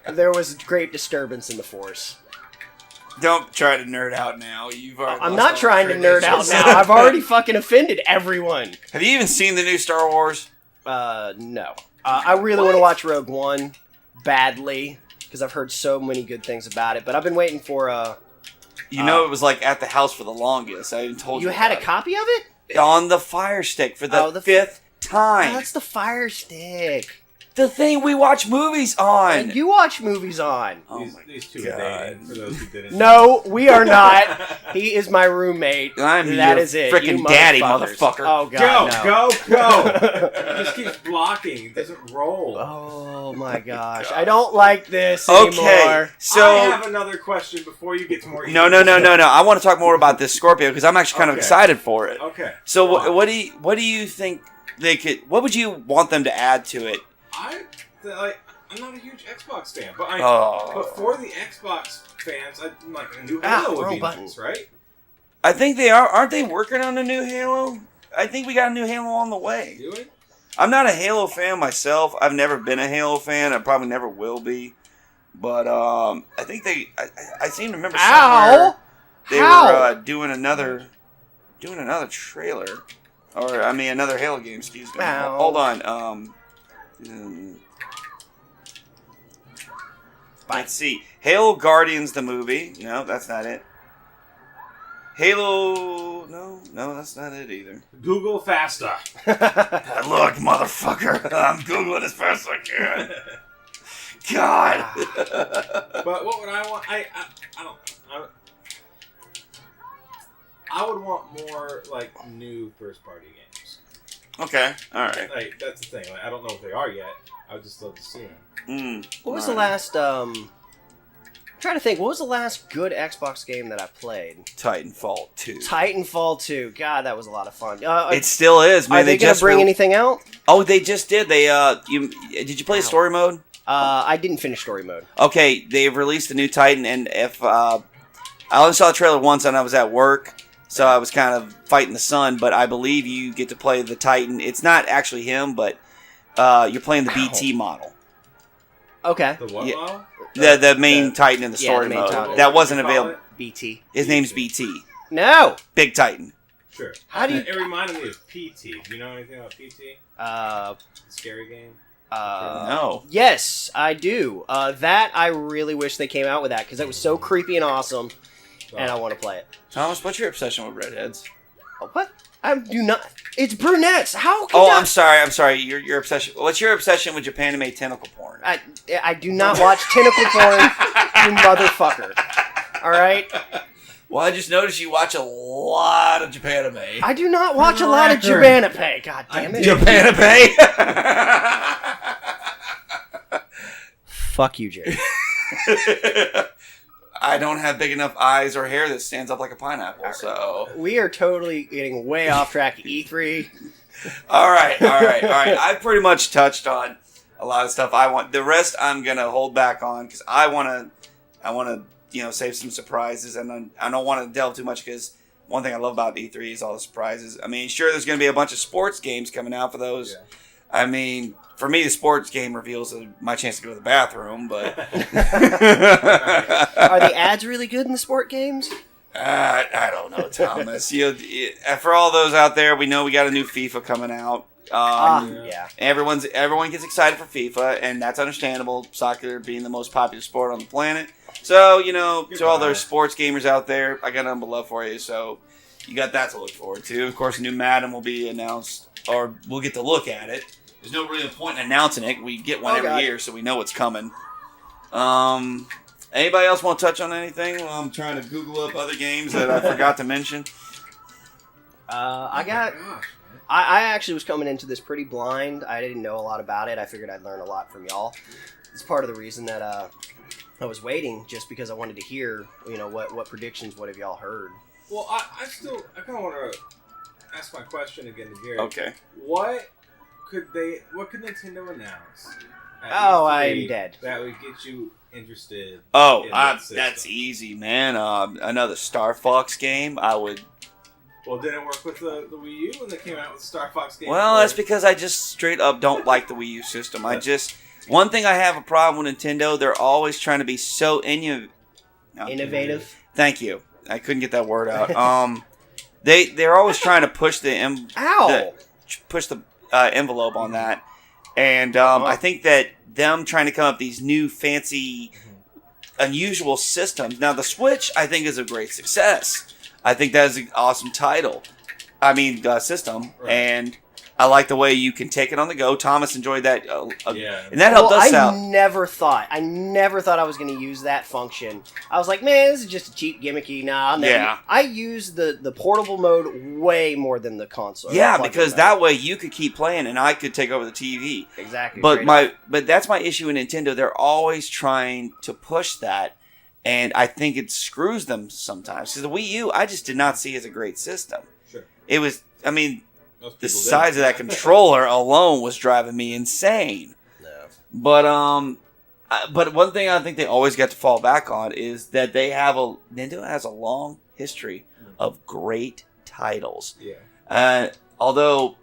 There was great disturbance in the force. Don't try to nerd out now. You've already. I'm lost not all trying to nerd out credentials. now. I've already fucking offended everyone. Have you even seen the new Star Wars? No. I really want to watch Rogue One badly because I've heard so many good things about it. But I've been waiting for You know, it was like at the house for the longest. I even told you. You had a about copy of it? it. On the Fire Stick for the, Oh, the fifth Oh, time. that's the Fire Stick. The thing we watch movies on. And you watch movies on. Oh these, my these two God. are dating, for those who didn't No, we are not. He is my roommate. I'm That your is it. frickin' You daddy, motherfuckers. motherfucker. Oh god, no. Go! It just keeps blocking. It doesn't roll. Oh my gosh, I don't like this Okay, anymore. so I have another question before you get to more. no. I want to talk more about this Scorpio because I'm actually kind of Okay. excited for it. Okay. So Go on. what do you think they could? What would you want them to add to it? I'm not a huge Xbox fan, but Oh. for the Xbox fans, I'm like a new Ah, Halo would wrong be button. nice, right? I think they are. Aren't they working on a new Halo? I think we got a new Halo on the way. Do it? I'm not a Halo fan myself. I've never been a Halo fan. I probably never will be. But I think I seem to remember somewhere Ow! they How? were doing another trailer, or I mean another Halo game. Excuse me. Ow. Hold on. Let's see. Halo Guardians the movie. No, that's not it. Halo. No, that's not it either. Google faster. Look, motherfucker. I'm Googling as fast as I can. God. But what would I want? I don't know. I would want more like new first party games. Okay. All right. Like that's the thing. Like, I don't know if they are yet. I would just love to see them. What was the last? I'm trying to think. What was the last good Xbox game that I played? Titanfall 2. Titanfall 2. God, that was a lot of fun. It still is, man. Are they gonna just bring anything out? Oh, they just did. They did you play story mode? I didn't finish story mode. Okay, they've released a new Titan, and if I only saw the trailer once, and I was at work, so I was kind of fighting the sun. But I believe you get to play the Titan. It's not actually him, but you're playing the BT model, Okay. The what Yeah. model? the main Titan in the Yeah, story the main mode. Titan. That wasn't What do you call available. BT. His name's BT, No. Big Titan. Sure. How do you- It reminded me of PT. Do you know anything about PT? Uh. The scary game. No. Yes, I do. That I really wish they came out with that because it was so creepy and awesome, and I want to play it. Thomas, what's your obsession with redheads? Oh, what? I do not. It's brunettes. How can Oh, I'm sorry. Your obsession. What's your obsession with Japanime tentacle porn? I do not watch tentacle porn, you motherfucker. All right? Well, I just noticed you watch a lot of Japanime. I do not watch a lot of Japanime. God damn it. Japanime? Fuck you, Jerry. I don't have big enough eyes or hair that stands up like a pineapple, so... We are totally getting way off track. E3. All right. I've pretty much touched on a lot of stuff I want. The rest I'm going to hold back on because I want to, save some surprises, and I don't want to delve too much because one thing I love about E3 is all the surprises. I mean, sure, there's going to be a bunch of sports games coming out for those. Yeah. I mean, for me, the sports game reveals my chance to go to the bathroom, but... Are the ads really good in the sport games? I don't know, Thomas. For all those out there, we know we got a new FIFA coming out. Yeah. Everyone gets excited for FIFA, and that's understandable. Soccer being the most popular sport on the planet. So, to all those sports gamers out there, I got nothing but love for you. So, you got that to look forward to. Of course, a new Madden will be announced, or we'll get to look at it. There's no really point in announcing it. We get one every year, so we know what's coming. Anybody else want to touch on anything while I'm trying to Google up other games that I forgot to mention? I actually was coming into this pretty blind. I didn't know a lot about it. I figured I'd learn a lot from y'all. It's part of the reason that I was waiting, just because I wanted to hear, what predictions, what have y'all heard? Well, I kind of want to ask my question again to Gary. Okay. What could Nintendo announce? I'm dead. That would get you interested. Oh, in that's easy, man. Another Star Fox game. I would. Well, didn't it work with the Wii U when they came out with Star Fox game? Well, that's because I just straight up don't like the Wii U system. One thing I have a problem with Nintendo, they're always trying to be so innovative. Thank you. I couldn't get that word out. They're always trying to push the envelope on that, and I think that them trying to come up with these new fancy, unusual systems. Now the Switch, I think, is a great success. I think that is an awesome system, right. And I like the way you can take it on the go. Thomas enjoyed that, and that helped us out. I never thought I was going to use that function. I was like, man, this is just a cheap gimmicky. Nah, I use the portable mode way more than the console. Yeah, because that way you could keep playing, and I could take over the TV. Exactly. But that's my issue with Nintendo. They're always trying to push that, and I think it screws them sometimes. Because the Wii U, I just did not see as a great system. Sure. It was, the size of that controller alone was driving me insane. No. But one thing I think they always get to fall back on is that Nintendo has a long history of great titles. Yeah. Although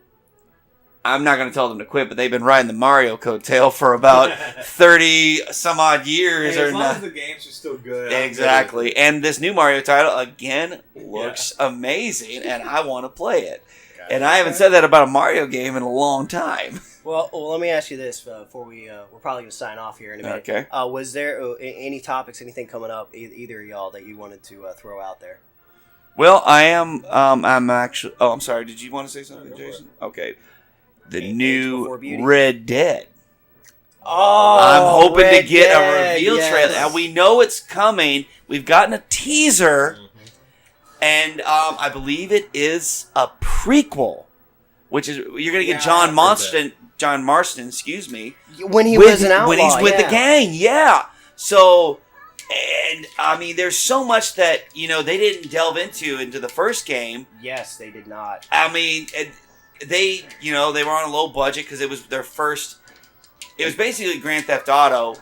I'm not going to tell them to quit, but they've been riding the Mario coattail for about 30 some odd years. As long as the games are still good. Exactly. And this new Mario title, again, looks amazing, and I want to play it. And I haven't said that about a Mario game in a long time. Well, let me ask you this before we're probably going to sign off here in a minute. Okay. Was there any topics, anything coming up, either of y'all, that you wanted to throw out there? Well, I am. I'm actually. Oh, I'm sorry. Did you want to say something, Jason? Okay. The new Red Dead. Oh, I'm hoping to get a reveal trailer. Now we know it's coming. We've gotten a teaser. And I believe it is a prequel, which is you're going to get John Marston, excuse me, when he was an outlaw, when he's with the gang, yeah. So, and there's so much that they didn't delve into the first game. Yes, they did not. They were on a low budget because it was their first. It was basically Grand Theft Auto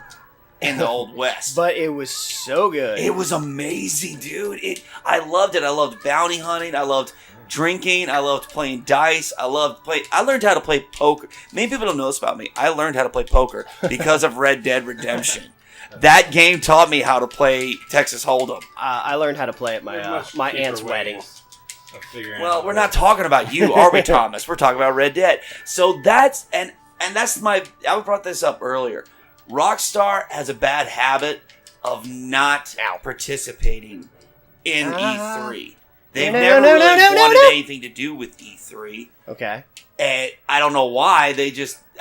in the Old West. But it was so good. It was amazing, dude. I loved it. I loved bounty hunting. I loved drinking. I loved playing dice. I learned how to play poker. Many people don't know this about me. I learned how to play poker because of Red Dead Redemption. That game taught me how to play Texas Hold'em. I learned how to play at my aunt's wedding. Well, we're not talking about you, are we, Thomas? We're talking about Red Dead. So that's I brought this up earlier. Rockstar has a bad habit of not participating in E3. They've No, never no, really no, no, wanted no. anything to do with E3. Okay. And I don't know why.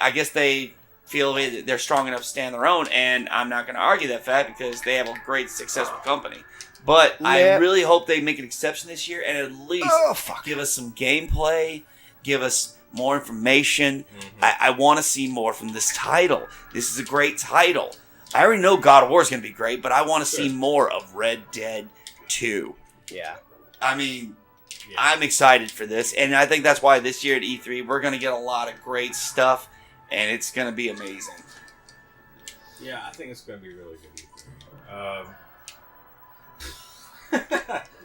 I guess they feel that they're strong enough to stand their own, and I'm not going to argue that fact because they have a great, successful company. But I Yeah. really hope they make an exception this year and at least give us some gameplay, give us more information. I want to see more from this title. This is a great title. I already know God of War is going to be great, but I want to see more of Red Dead 2. Yeah. I mean, I'm excited for this, and I think that's why this year at E3 we're going to get a lot of great stuff, and it's going to be amazing. Yeah, I think it's going to be really good.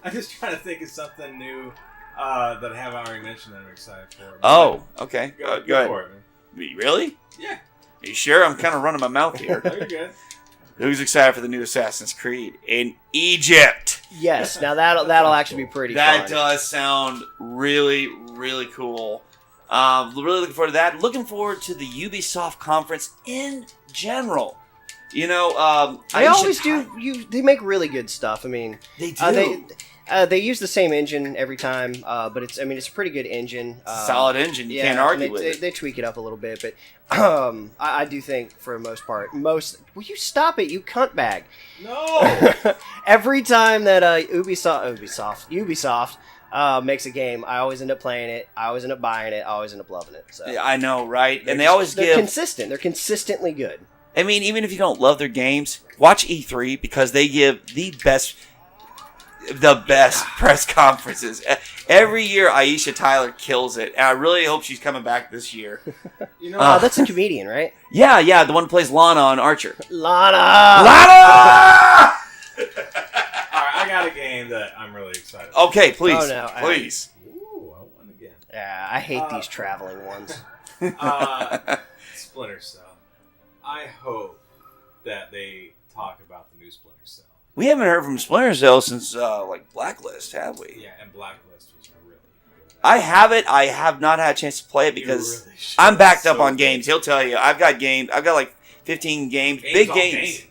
I'm just trying to think of something new that I haven't already mentioned that I'm excited for. Oh, okay. Go ahead. for it, man. Really? Yeah. Are you sure? I'm kind of running my mouth here. Oh, you're good. Who's excited for the new Assassin's Creed in Egypt? Yes. Now that'll actually be pretty That fun. does sound really, really cool. Really looking forward to that. Looking forward to the Ubisoft conference in general. You know, They always do. They make really good stuff. I mean, They do. they use the same engine every time, but it's a pretty good engine. Solid engine. You can't argue with it. They tweak it up a little bit, but I do think for the most part, will you stop it, you cunt bag? No! Every time that Ubisoft makes a game, I always end up playing it. I always end up buying it. I always end up loving it. So Yeah, I know, right? And they're consistent. They're consistently good. I mean, even if you don't love their games, watch E3 because they give the best press conferences. Every year, Aisha Tyler kills it, and I really hope she's coming back this year. You know, That's a comedian, right? Yeah, the one who plays Lana on Archer. Lana! Alright, I got a game that I'm really excited about. Okay, please. Oh, no, Please. Ooh, I won again. Yeah, I hate these traveling ones. Splinter Cell. I hope that they talk about the new Splinter Cell. We haven't heard from Splinter Cell since, Blacklist, have we? Yeah, and Blacklist was really good. I have it. I have not had a chance to play it because You really should. I'm backed up So on good. games. He'll tell you. I've got games. I've got like 15 games. Big on games.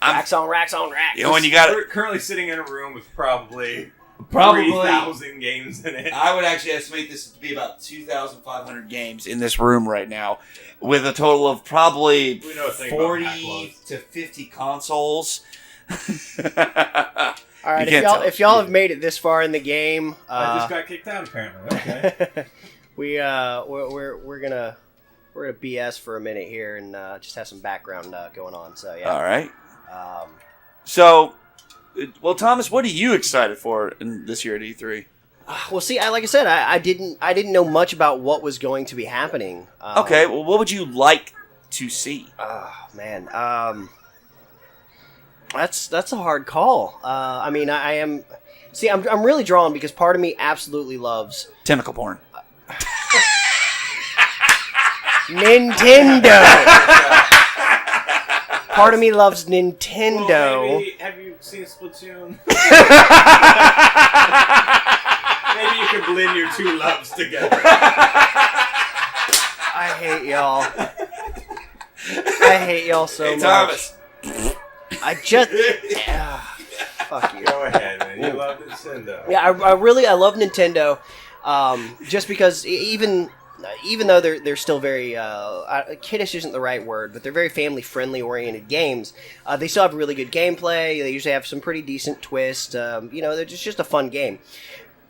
Racks on racks on racks. You know, when you got We're currently sitting in a room with probably Probably. 3,000 games in it. I would actually estimate this to be about 2,500 games in this room right now, with a total of probably We know a thing about 40 backlogs. to 50 consoles. All right, You can't tell. if y'all have made it this far in the game, I just got kicked out apparently. Okay. we're gonna BS for a minute here and just have some background going on. So yeah. All right. Um, So, well, Thomas, what are you excited for in this year at E3? well, see, like I said, I didn't know much about what was going to be happening. Okay, well, what would you like to see? Oh man, that's a hard call. I mean, I am. See, I'm really drawn because part of me absolutely loves Tentacle porn. Nintendo. Part of me loves Nintendo. Well, maybe, have you seen Splatoon? Maybe you could blend your two loves together. I hate y'all. I hate y'all so much. Thomas. I just. Fuck you. Go ahead, man. You love Nintendo. Yeah, I love Nintendo, just because even though they're still very kiddish isn't the right word, but they're very family friendly oriented games. They still have really good gameplay. They usually have some pretty decent twists. They're just a fun game.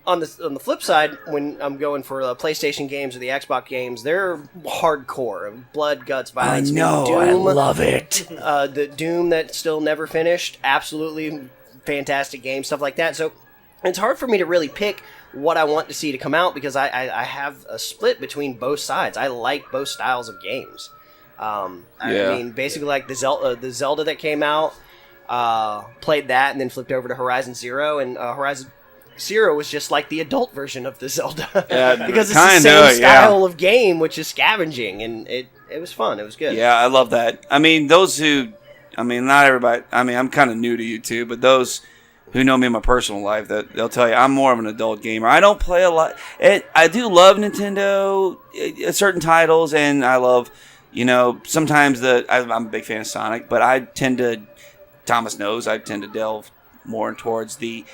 On the flip side, when I'm going for PlayStation games or the Xbox games, they're hardcore, blood, guts, violence. I love it. The Doom that still never finished, absolutely fantastic game, stuff like that. So it's hard for me to really pick what I want to see to come out because I have a split between both sides. I like both styles of games. I mean, basically like the Zelda that came out, played that and then flipped over to Horizon Zero, and Horizon Zero was just like the adult version of the Zelda because it's the same style of game, which is scavenging, and it was fun. It was good. Yeah, I love that. I mean, not everybody. I mean, I'm kind of new to you too, but those who know me in my personal life, that they'll tell you I'm more of an adult gamer. I don't play a lot. I do love Nintendo, certain titles, and I love, sometimes I'm a big fan of Sonic, but Thomas knows, I tend to delve more towards the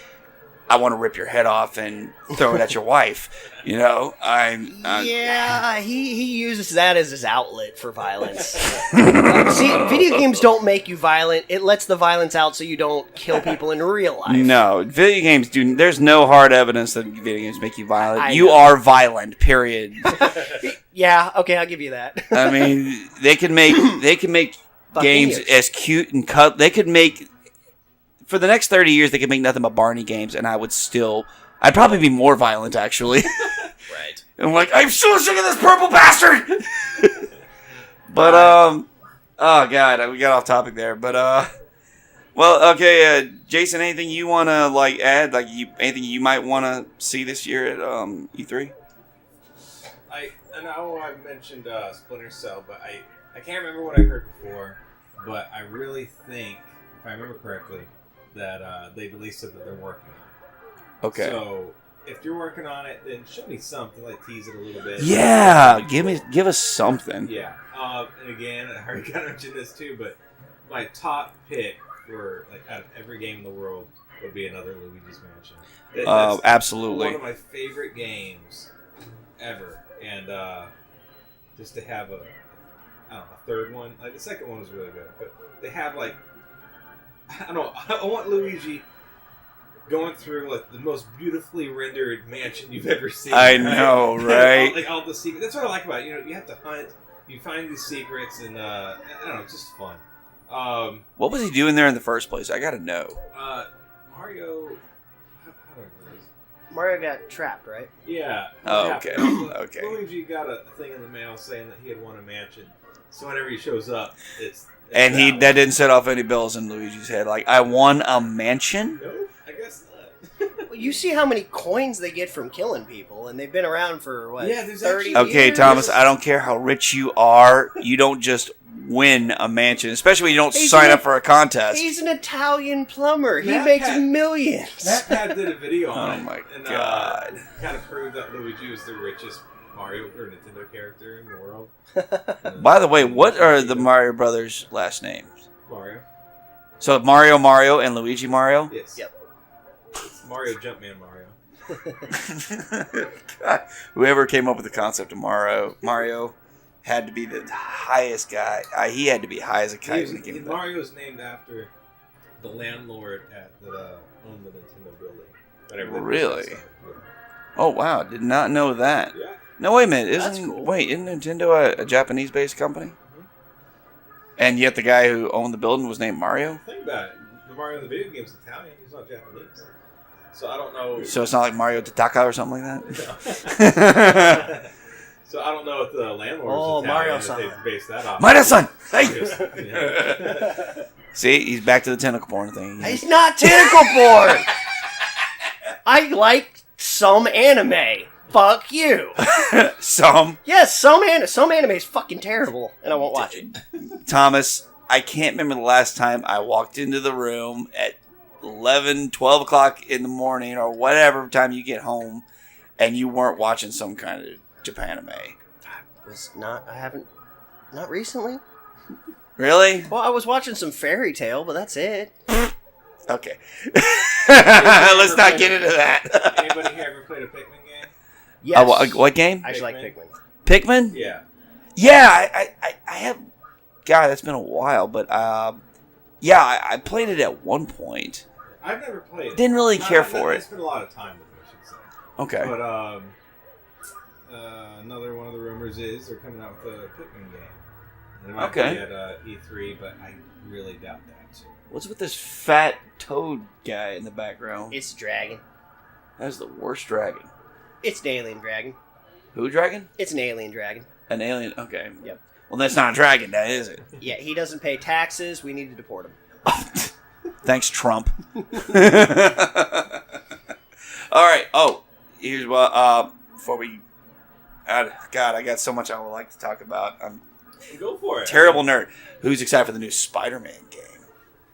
I want to rip your head off and throw it at your wife. You know, Yeah, he uses that as his outlet for violence. See, video games don't make you violent. It lets the violence out so you don't kill people in real life. No, video games do. There's no hard evidence that video games make you violent. I You know. are violent. Period. Yeah, okay, I'll give you that. I mean, they can make games years. as cute and cut. They could make for the next 30 years. They could make nothing but Barney games, and I'd probably be more violent actually. Right. I'm like, I'm so sick of this purple bastard. But oh god, we got off topic there. But well, okay, Jason, anything you want to like add? Like, anything you might want to see this year at E3? I know I mentioned Splinter Cell, but I can't remember what I heard before. But I really think, if I remember correctly, that they released it that they're working on it. Okay. So if you're working on it, then show me something, like tease it a little bit. Yeah, give us something. Yeah. And again, I already kind of mentioned this too, but my top pick for like out of every game in the world would be another Luigi's Mansion. That's Absolutely. one of my favorite games ever, and just to have a third one. Like the second one was really good, but they have like I don't know. I want Luigi going through like the most beautifully rendered mansion you've ever seen. I right? know, right? Like all the secrets. That's what I like about it. You know, you have to hunt. You find these secrets, and I don't know, it's just fun. What was he doing there in the first place? I gotta know. Mario. How do I do this? Mario got trapped, right? Yeah. Oh, what okay. happened? Okay. Luigi got a thing in the mail saying that he had won a mansion. So whenever he shows up, it's And that that didn't set off any bells in Luigi's head. Like, I won a mansion? No, I guess not. Well, you see how many coins they get from killing people, and they've been around for, what, Yeah, there's 30 actually- Okay, years? Thomas, I don't care how rich you are. You don't just win a mansion, especially when you don't He's sign an- up for a contest. He's an Italian plumber. He Matt makes Pat- millions. Matt Pat did a video on Oh it. my and, God. Kind of proved that Luigi was the richest Mario or Nintendo character in the world. By the way, what are the Mario Brothers' last names? Mario? So Mario, and Luigi Mario? Yes. Yep. It's Mario Jumpman Mario. God, whoever came up with the concept of Mario had to be the highest guy. He had to be high as a kite when he came back. Mario is named after the landlord that owned the Nintendo building. Whenever they Really? first started. Oh wow, did not know that. Yeah. No, wait a minute. That's cool. Isn't Nintendo a Japanese-based company? And yet the guy who owned the building was named Mario? Think about it. The Mario in the video game is Italian. He's not Japanese. So I don't know. So it's not like Mario Tataka or something like that? So I don't know if the landlord Oh, is Italian. Mario-san. If they based that off. Mario-san! Hey! Yeah. See, he's back to the tentacle porn thing. He's not tentacle porn! I like some anime. Fuck you. Some. Yes, some anime is fucking terrible, and I won't watch it. Thomas, I can't remember the last time I walked into the room at 11, 12 o'clock in the morning or whatever time you get home and you weren't watching some kind of Japanime. Not recently. Really? Well, I was watching some Fairy Tale, but that's it. Okay. Let's not get into that. Anybody here ever played a Pikmin game? Yes. What game? I actually like Pikmin. Pikmin? Yeah. Yeah, I have. God, that's been a while, but yeah, I played it at one point. I've never played it. Didn't really care for I it. spent a lot of time with it, I should say. Okay. But another one of the rumors is they're coming out with a Pikmin game. And it might Okay. be at E3, but I really doubt that too. What's with this fat toad guy in the background? It's a dragon. That's the worst dragon. It's an alien dragon. Who dragon? It's an alien dragon. An alien. Okay. Yep. Well, that's not a dragon, that is it? Yeah, he doesn't pay taxes. We need to deport him. Thanks, Trump. All right. Oh, here's what. Before we. God, I got so much I would like to talk about. I'm Go for it. terrible nerd. Who's excited for the new Spider-Man game?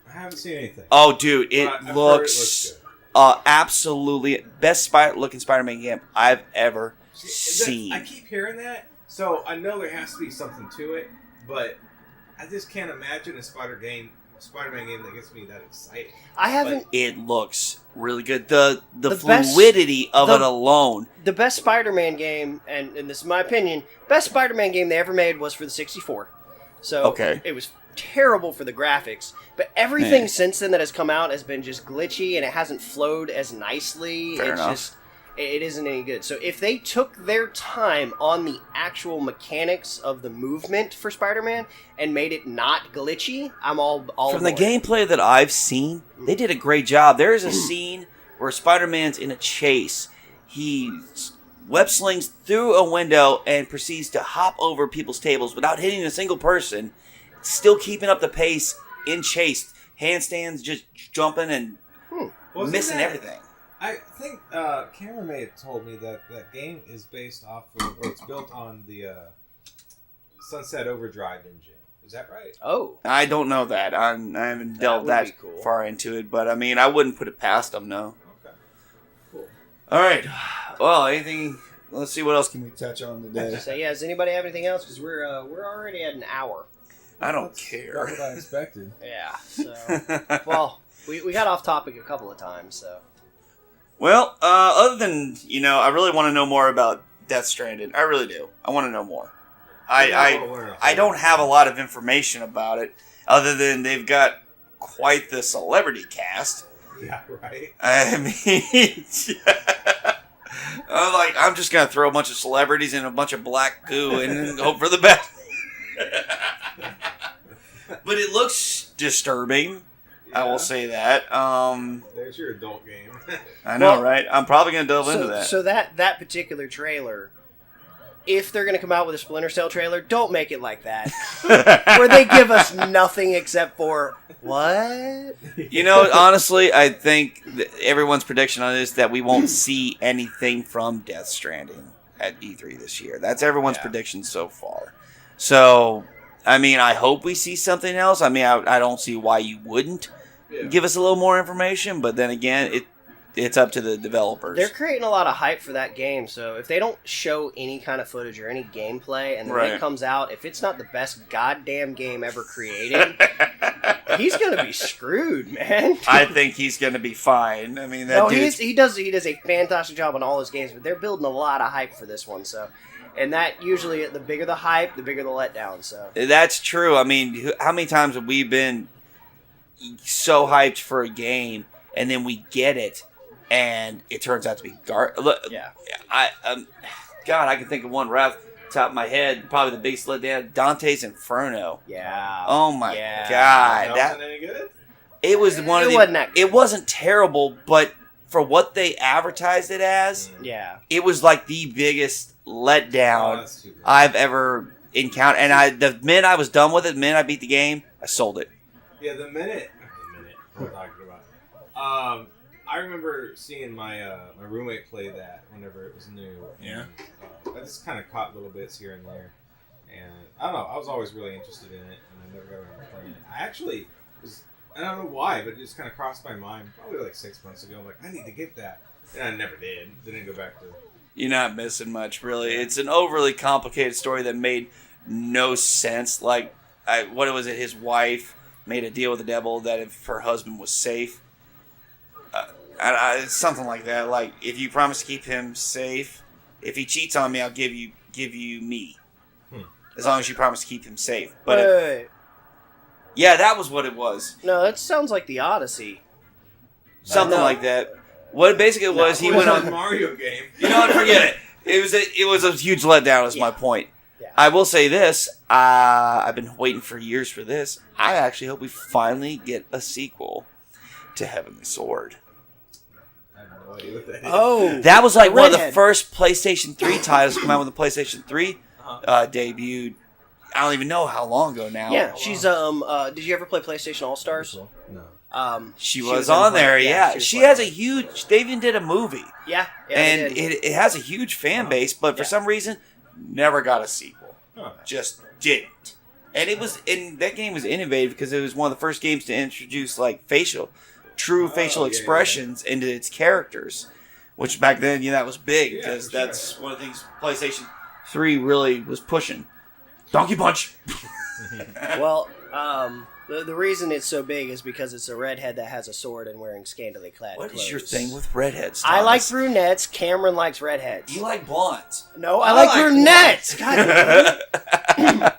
I haven't seen anything. Oh, dude, But I've it heard looks good. absolutely best looking Spider-Man game I've ever seen. I keep hearing that, so I know there has to be something to it, but I just can't imagine a Spider-Man game that gets me that excited. I haven't. It looks really good. The best- fluidity of the- it alone. The best Spider-Man game, and this is my opinion, best Spider-Man game they ever made was for the 64. So Okay. it was terrible for the graphics, but everything Yeah. since then that has come out has been just glitchy, and it hasn't flowed as nicely. Fair it's enough. just it isn't any good. So if they took their time on the actual mechanics of the movement for Spider-Man and made it not glitchy, I'm all From the aboard. gameplay that I've seen, they did a great job. There is a scene where Spider-Man's in a chase. He web slings through a window and proceeds to hop over people's tables without hitting a single person, still keeping up the pace in chase. Handstands, just jumping and Wasn't missing that- everything. I think Cameron may have told me that that game is based off of, or it's built on the Sunset Overdrive engine. Is that right? Oh, I don't know that. I haven't delved would that be cool. far into it, but I mean, I wouldn't put it past them, no. Okay. Cool. All right. Well, anything? Let's see what else can we touch on today. so yeah. Does anybody have anything else? Because we're already at an hour. I don't That's care. Not what I expected. Yeah. So well, we got off topic a couple of times. So Well, other than, I really want to know more about Death Stranded. I really do. I want to know more. I don't have a lot of information about it, other than they've got quite the celebrity cast. Yeah, right. I mean, I'm just going to throw a bunch of celebrities in a bunch of black goo and hope for the best. But it looks disturbing. I will say that. There's your adult game. I know, Well, right? I'm probably going to delve into that. So that particular trailer, if they're going to come out with a Splinter Cell trailer, don't make it like that, where they give us nothing except for what? Honestly, I think everyone's prediction on this that we won't see anything from Death Stranding at E3 this year. That's everyone's prediction so far. So, I mean, I hope we see something else. I mean, I don't see why you wouldn't give us a little more information, but then again, it's up to the developers. They're creating a lot of hype for that game, so if they don't show any kind of footage or any gameplay, and then Right. it comes out, if it's not the best goddamn game ever created, he's gonna be screwed, man. I think he's going to be fine. I mean, that No, dude's he does a fantastic job on all his games, but they're building a lot of hype for this one. So, and that usually the bigger the hype, the bigger the letdown. So That's true. I mean, how many times have we been so hyped for a game and then we get it and it turns out to be yeah, God, I can think of one right off the top of my head. Probably the biggest letdown, Dante's Inferno. yeah. Oh my Yeah. God, Wasn't any good? it was one of It the. wasn't that good. It wasn't terrible, but for what they advertised it as, Yeah. it was like the biggest Oh, letdown that's too bad. I've ever encountered. And the minute I was done with it, the minute I beat the game, I sold it. Yeah, the minute we're talking about. I remember seeing my my roommate play that whenever it was new. Yeah. And, I just kind of caught little bits here and there, and I don't know. I was always really interested in it, and I never got around to playing it. I actually was. I don't know why, but it just kind of crossed my mind probably like 6 months ago. I'm like, I need to get that, and I never did. Didn't go back to. You're not missing much, really. It's an overly complicated story that made no sense. Like, what was it? His wife made a deal with the devil that if her husband was safe, something like that. Like, if you promise to keep him safe, if he cheats on me, I'll give you me, as long as you promise to keep him safe. But Wait. yeah, that was what it was. No, that sounds like the Odyssey. Something No. like that. What it basically was, he It went was on. a Mario game. You know what? Forget it. It was a huge letdown. Is my point. Yeah. I will say this. I've been waiting for years for this. I actually hope we finally get a sequel to Heavenly Sword. I have no idea what that is. Oh, That was like one of the Redhead. first PlayStation 3 titles to come out when the PlayStation 3 debuted. I don't even know how long ago now. yeah. She's Did you ever play PlayStation All Stars? No. She She was was in on play- there. yeah, Yeah, she was she playing has a it. huge. They even did a movie, Yeah, and they did. it has a huge fan base. But for Yeah. some reason, never got a sequel. Huh. Just didn't. And that game was innovative because it was one of the first games to introduce like true facial yeah, expressions into its characters, which back then, that was big Yeah, because for sure. that's one of the things PlayStation 3 really was pushing. Donkey Punch. Well, The reason it's so big is because it's a redhead that has a sword and wearing scantily clad What clothes. is your thing with redheads? I like Thomas? brunettes. Cameron likes redheads. You like blondes. No, I like brunettes. God damn it.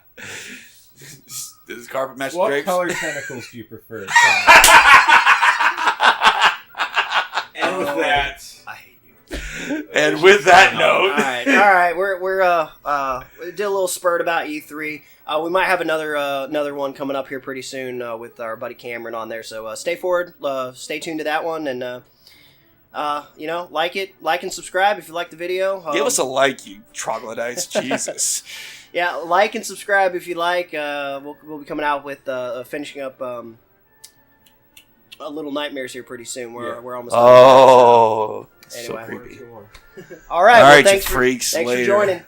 This is carpet match What drapes. color tentacles do you prefer? And with that, I hate you. And with that note, All right. We did a little spurt about E3. We might have another one coming up here pretty soon with our buddy Cameron on there. So stay forward, stay tuned to that one, and like and subscribe if you like the video. give us a like, you troglodytes. Jesus. Yeah, like and subscribe if you like. We'll be coming out with finishing up a Little Nightmares here pretty soon. We're almost done. Oh, Anyway. so creepy. two more. All right. All Well, right, thanks you freaks. Thanks Later. for joining.